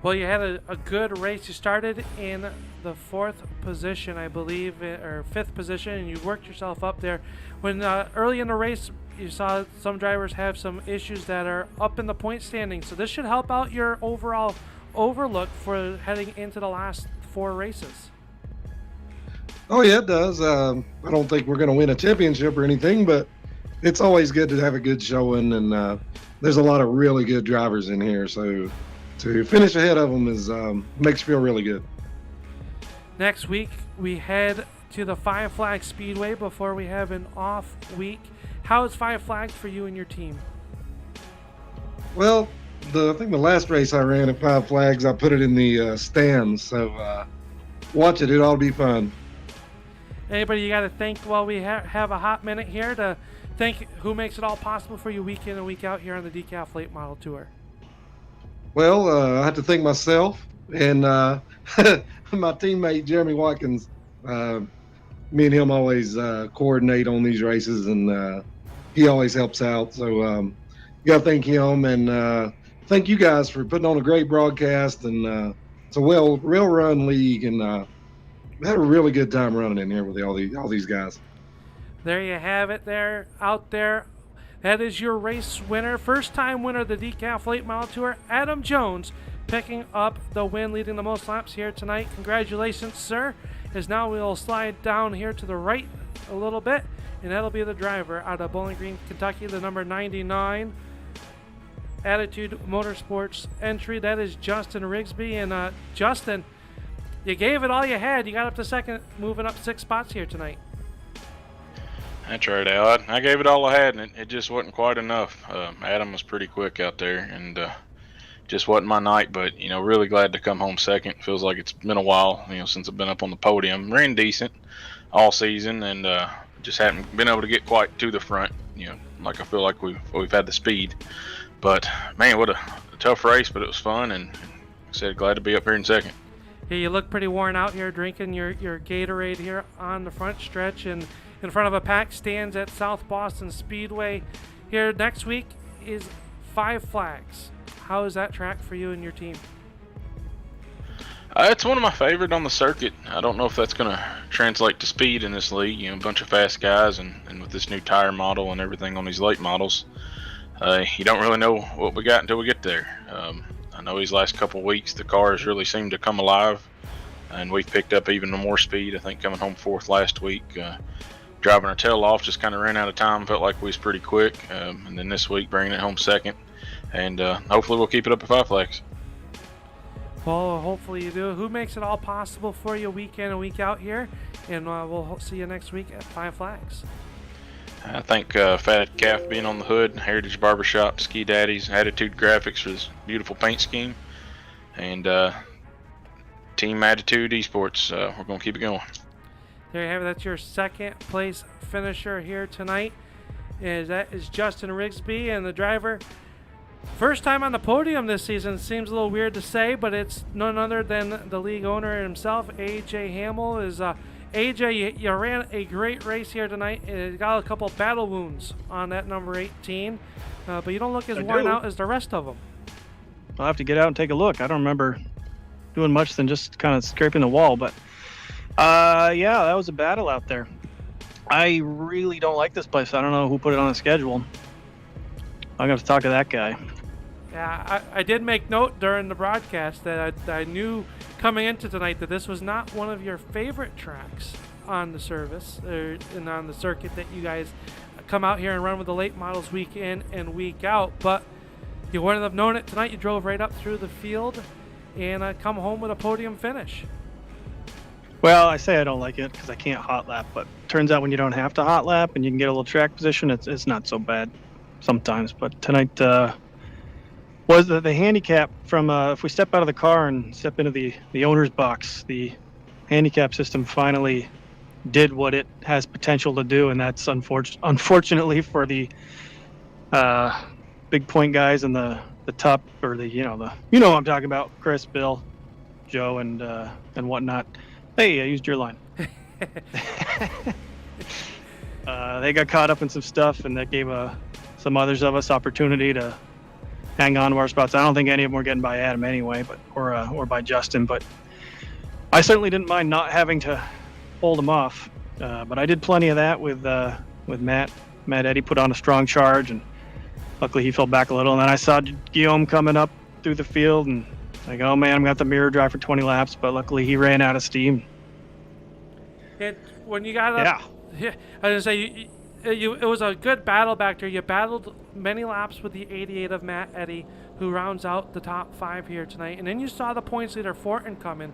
Well, you had a good race. You started in the 4th position, I believe, or 5th position, and you worked yourself up there. When early in the race, you saw some drivers have some issues that are up in the point standing. So this should help out your overall overlook for heading into the last 4 races. Oh, yeah, it does. I don't think we're going to win a championship or anything, but it's always good to have a good showing, and there's a lot of really good drivers in here, so to finish ahead of them makes you feel really good. Next week, we head to the Five Flags Speedway before we have an off week. How is Five Flags for you and your team? Well, I think the last race I ran at Five Flags, I put it in the stands, so watch it. It ought to be fun. Anybody you got to thank while we have a hot minute here to thank who makes it all possible for you week in and week out here on the DECAF Late Model Tour? Well, I have to thank myself and my teammate, Jeremy Watkins. Me and him always coordinate on these races, and he always helps out. So you got to thank him, and thank you guys for putting on a great broadcast. And it's a well-run league, and we had a really good time running in here with all these guys. There you have it there, out there. That is your race winner, first-time winner of the DECAF Late Model Tour, Adam Jones, picking up the win, leading the most laps here tonight. Congratulations, sir. As now we'll slide down here to the right a little bit, and that'll be the driver out of Bowling Green, Kentucky, the number 99 Attitude Motorsports entry. That is Justin Rigsby. And Justin, you gave it all you had. You got up to second, moving up 6 spots here tonight. That's right, Al. I gave it all I had, and it just wasn't quite enough. Adam was pretty quick out there, and just wasn't my night. But really glad to come home second. Feels like it's been a while, since I've been up on the podium. Ran decent, all season, and just haven't been able to get quite to the front. Like I feel like we've had the speed. But man, what a tough race, but it was fun, and like I said, glad to be up here in second. Yeah, you look pretty worn out here drinking your Gatorade here on the front stretch and in front of a packed stands at South Boston Speedway. Here next week is Five Flags. How is that track for you and your team? It's one of my favorite on the circuit. I don't know if that's going to translate to speed in this league. A bunch of fast guys, and with this new tire model and everything on these late models, you don't really know what we got until we get there. I know these last couple weeks the cars really seem to come alive, and we've picked up even more speed. I think coming home fourth last week, driving our tail off, just kind of ran out of time, felt like we was pretty quick, and then this week bringing it home second, and hopefully we'll keep it up at Five Flags. Well, hopefully you do. Who makes it all possible for you week in and week out here? And we'll see you next week at Five Flags. I think Fat Calf being on the hood, Heritage Barbershop, Ski Daddies, Attitude Graphics for this beautiful paint scheme, and Team Attitude Esports. We're going to keep it going. There you have it. That's your second place finisher here tonight. That is Justin Rigsby, and the driver. First time on the podium this season. Seems a little weird to say, but it's none other than the league owner himself, AJ Hamill. AJ, you ran a great race here tonight. You got a couple battle wounds on that number 18, but you don't look as worn out as the rest of them. I'll have to get out and take a look. I don't remember doing much than just kind of scraping the wall, but yeah, that was a battle out there. I really don't like this place. I don't know who put it on the schedule. I'm going to talk to that guy. Yeah, I did make note during the broadcast that I knew coming into tonight that this was not one of your favorite tracks on the service and on the circuit that you guys come out here and run with the late models week in and week out. But you wouldn't have known it tonight. You drove right up through the field and come home with a podium finish. Well, I say I don't like it because I can't hot lap, but turns out when you don't have to hot lap and you can get a little track position, it's not so bad sometimes. But tonight was the handicap from if we step out of the car and step into the owner's box, the handicap system finally did what it has potential to do, and that's unfortunately for the big point guys and the top, or what I'm talking about, Chris, Bill, Joe, and whatnot. Hey, I used your line. They got caught up in some stuff, and that gave some others of us opportunity to hang on to our spots. I don't think any of them were getting by Adam anyway, or by Justin. But I certainly didn't mind not having to hold them off. But I did plenty of that with Matt. Matt Eddy put on a strong charge, and luckily he fell back a little. And then I saw Guillaume coming up through the field, and like, oh man, I'm gonna have to mirror drive for 20 laps. But luckily he ran out of steam. When you got up, yeah, I was gonna say it was a good battle back there. You battled many laps with the 88 of Matt Eddy, who rounds out the top 5 here tonight. And then you saw the points leader Fortin come in.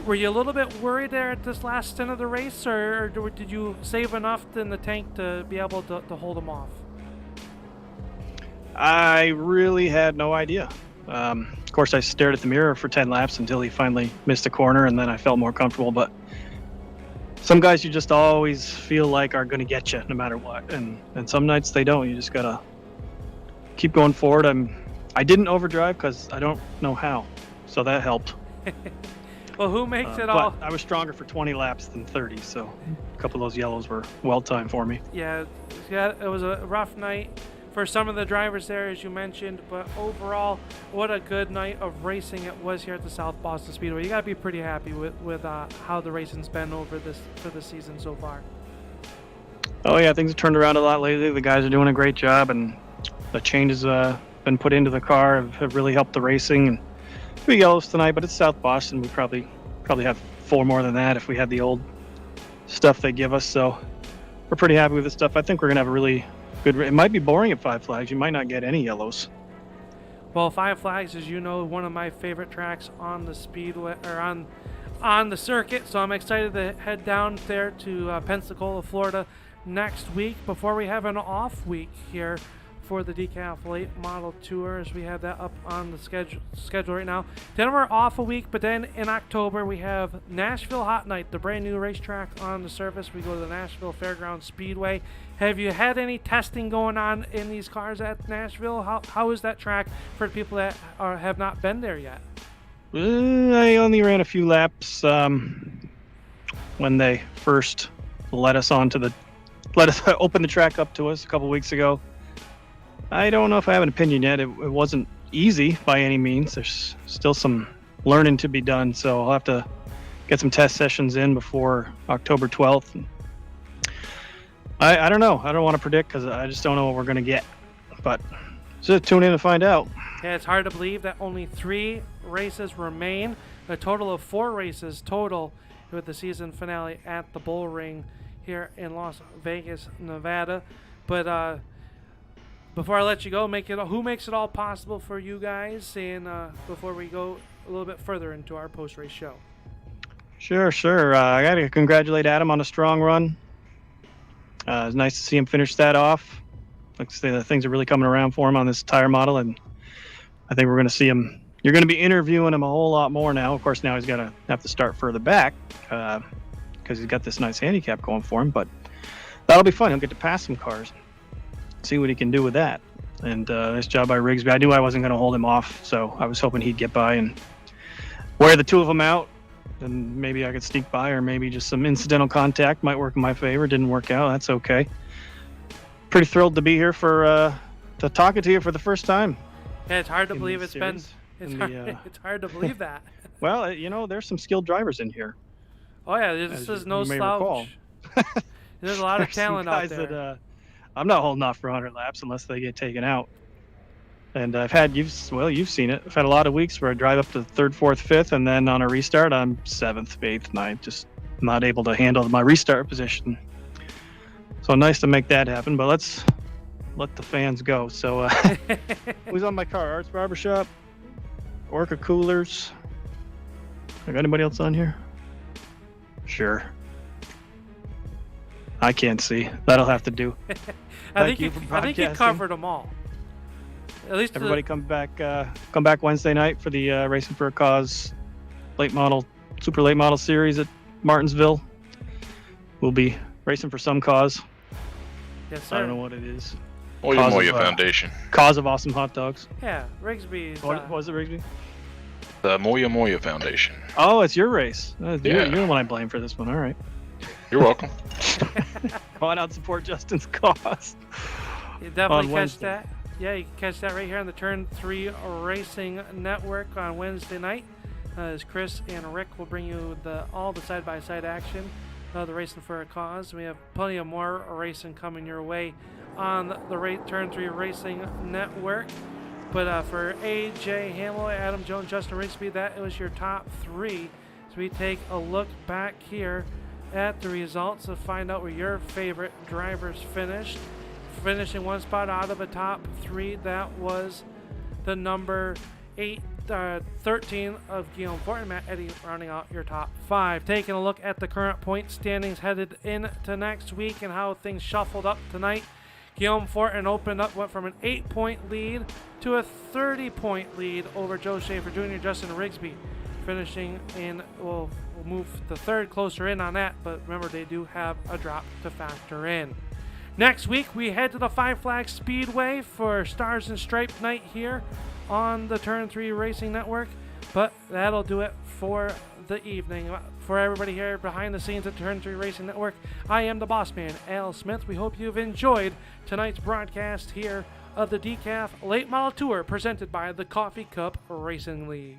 Were you a little bit worried there at this last stint of the race, or did you save enough in the tank to be able to hold him off? I really had no idea. Of course, I stared at the mirror for 10 laps until he finally missed a corner, and then I felt more comfortable. But some guys you just always feel like are going to get you no matter what, and some nights they don't. You just got to keep going forward. I didn't overdrive because I don't know how, so that helped. Well, who makes it all? I was stronger for 20 laps than 30, so a couple of those yellows were well timed for me. Yeah, it was a rough night for some of the drivers there, as you mentioned, but overall, what a good night of racing it was here at the South Boston Speedway. You got to be pretty happy with how the racing's been for the season so far. Oh yeah, things have turned around a lot lately. The guys are doing a great job, and the changes been put into the car have really helped the racing. And 3 yellows tonight, but it's South Boston. We probably have 4 more than that if we had the old stuff they give us. So we're pretty happy with the stuff. I think we're gonna have a really good. It might be boring at Five Flags. You might not get any yellows. Well, Five Flags, as you know, one of my favorite tracks on the speedway or on the circuit. So I'm excited to head down there to Pensacola, Florida next week before we have an off week here for the DECAF Late Model Tour, as we have that up on the schedule right now. Then we're off a week, but then in October we have Nashville Hot Night, the brand new racetrack on the surface. We go to the Nashville Fairgrounds Speedway. Have you had any testing going on in these cars at Nashville? How is that track for people that have not been there yet? I only ran a few laps when they first let us open the track up to us a couple weeks ago. I don't know if I have an opinion yet. It wasn't easy by any means. There's still some learning to be done, so I'll have to get some test sessions in before October 12th. I don't know. I don't want to predict because I just don't know what we're going to get. But just tune in to find out. Yeah, it's hard to believe that only 3 races remain. A total of 4 races total with the season finale at the Bull Ring here in Las Vegas, Nevada. But before I let you go, who makes it all possible for you guys, and before we go a little bit further into our post-race show? Sure. I got to congratulate Adam on a strong run. It's nice to see him finish that off. Like I say, the things are really coming around for him on this tire model, and I think we're going to see him. You're going to be interviewing him a whole lot more now. Of course, now he's going to have to start further back because he's got this nice handicap going for him, but that'll be fun. He'll get to pass some cars, see what he can do with that. And nice job by Rigsby. I knew I wasn't going to hold him off, so I was hoping he'd get by and wear the 2 of them out, and maybe I could sneak by, or maybe just some incidental contact might work in my favor. Didn't work out. That's okay. Pretty thrilled to be here to talking to you for the first time. Yeah, it's hard to believe it's hard to believe that. Well, there's some skilled drivers in here. Oh yeah, this is no slouch. There's a lot of talent out there. That, I'm not holding off for 100 laps unless they get taken out. And you've seen it. I've had a lot of weeks where I drive up to 3rd, 4th, 5th, and then on a restart I'm 7th, 8th, 9th, just not able to handle my restart position. So nice to make that happen, but let's let the fans go. So who's on my car? Arts Barbershop, Orca Coolers. I got anybody else on here? Sure. I can't see. That'll have to do. I think you covered them all. At least everybody come back Wednesday night for the Racing for a Cause super late model series at Martinsville. We'll be racing for some cause. Yes, sir. I don't know what it is. Moya Foundation. Cause of awesome hot dogs. Yeah, Rigsby's. What was it, Rigsby? The Moya Foundation. Oh, it's your race. Yeah. You're the one I blame for this one. All right. You're welcome. Come on out, support Justin's cause. You definitely catch that. Yeah, you can catch that right here on the Turn 3 Racing Network on Wednesday night. As Chris and Rick will bring you all the side-by-side action of the Racing for a Cause. We have plenty of more racing coming your way on the Turn 3 Racing Network. But for AJ Hamill, Adam Jones, Justin Rigsby, that was your top 3. So we take a look back here at the results to find out where your favorite drivers finished. Finishing one spot out of a top 3, that was the number 13 of Guillaume Fortin, Matt Eddy, rounding out your top 5. Taking a look at the current point standings headed into next week and how things shuffled up tonight. Guillaume Fortin went from an 8-point lead to a 30-point lead over Joe Schaefer Jr. Justin Rigsby finishing in, we'll move the 3rd closer in on that, but remember they do have a drop to factor in. Next week, we head to the Five Flags Speedway for Stars and Stripes night here on the Turn 3 Racing Network. But that'll do it for the evening. For everybody here behind the scenes at Turn 3 Racing Network, I am the boss man, Al Smith. We hope you've enjoyed tonight's broadcast here of the DECAF Late Model Tour presented by the Coffee Cup Racing League.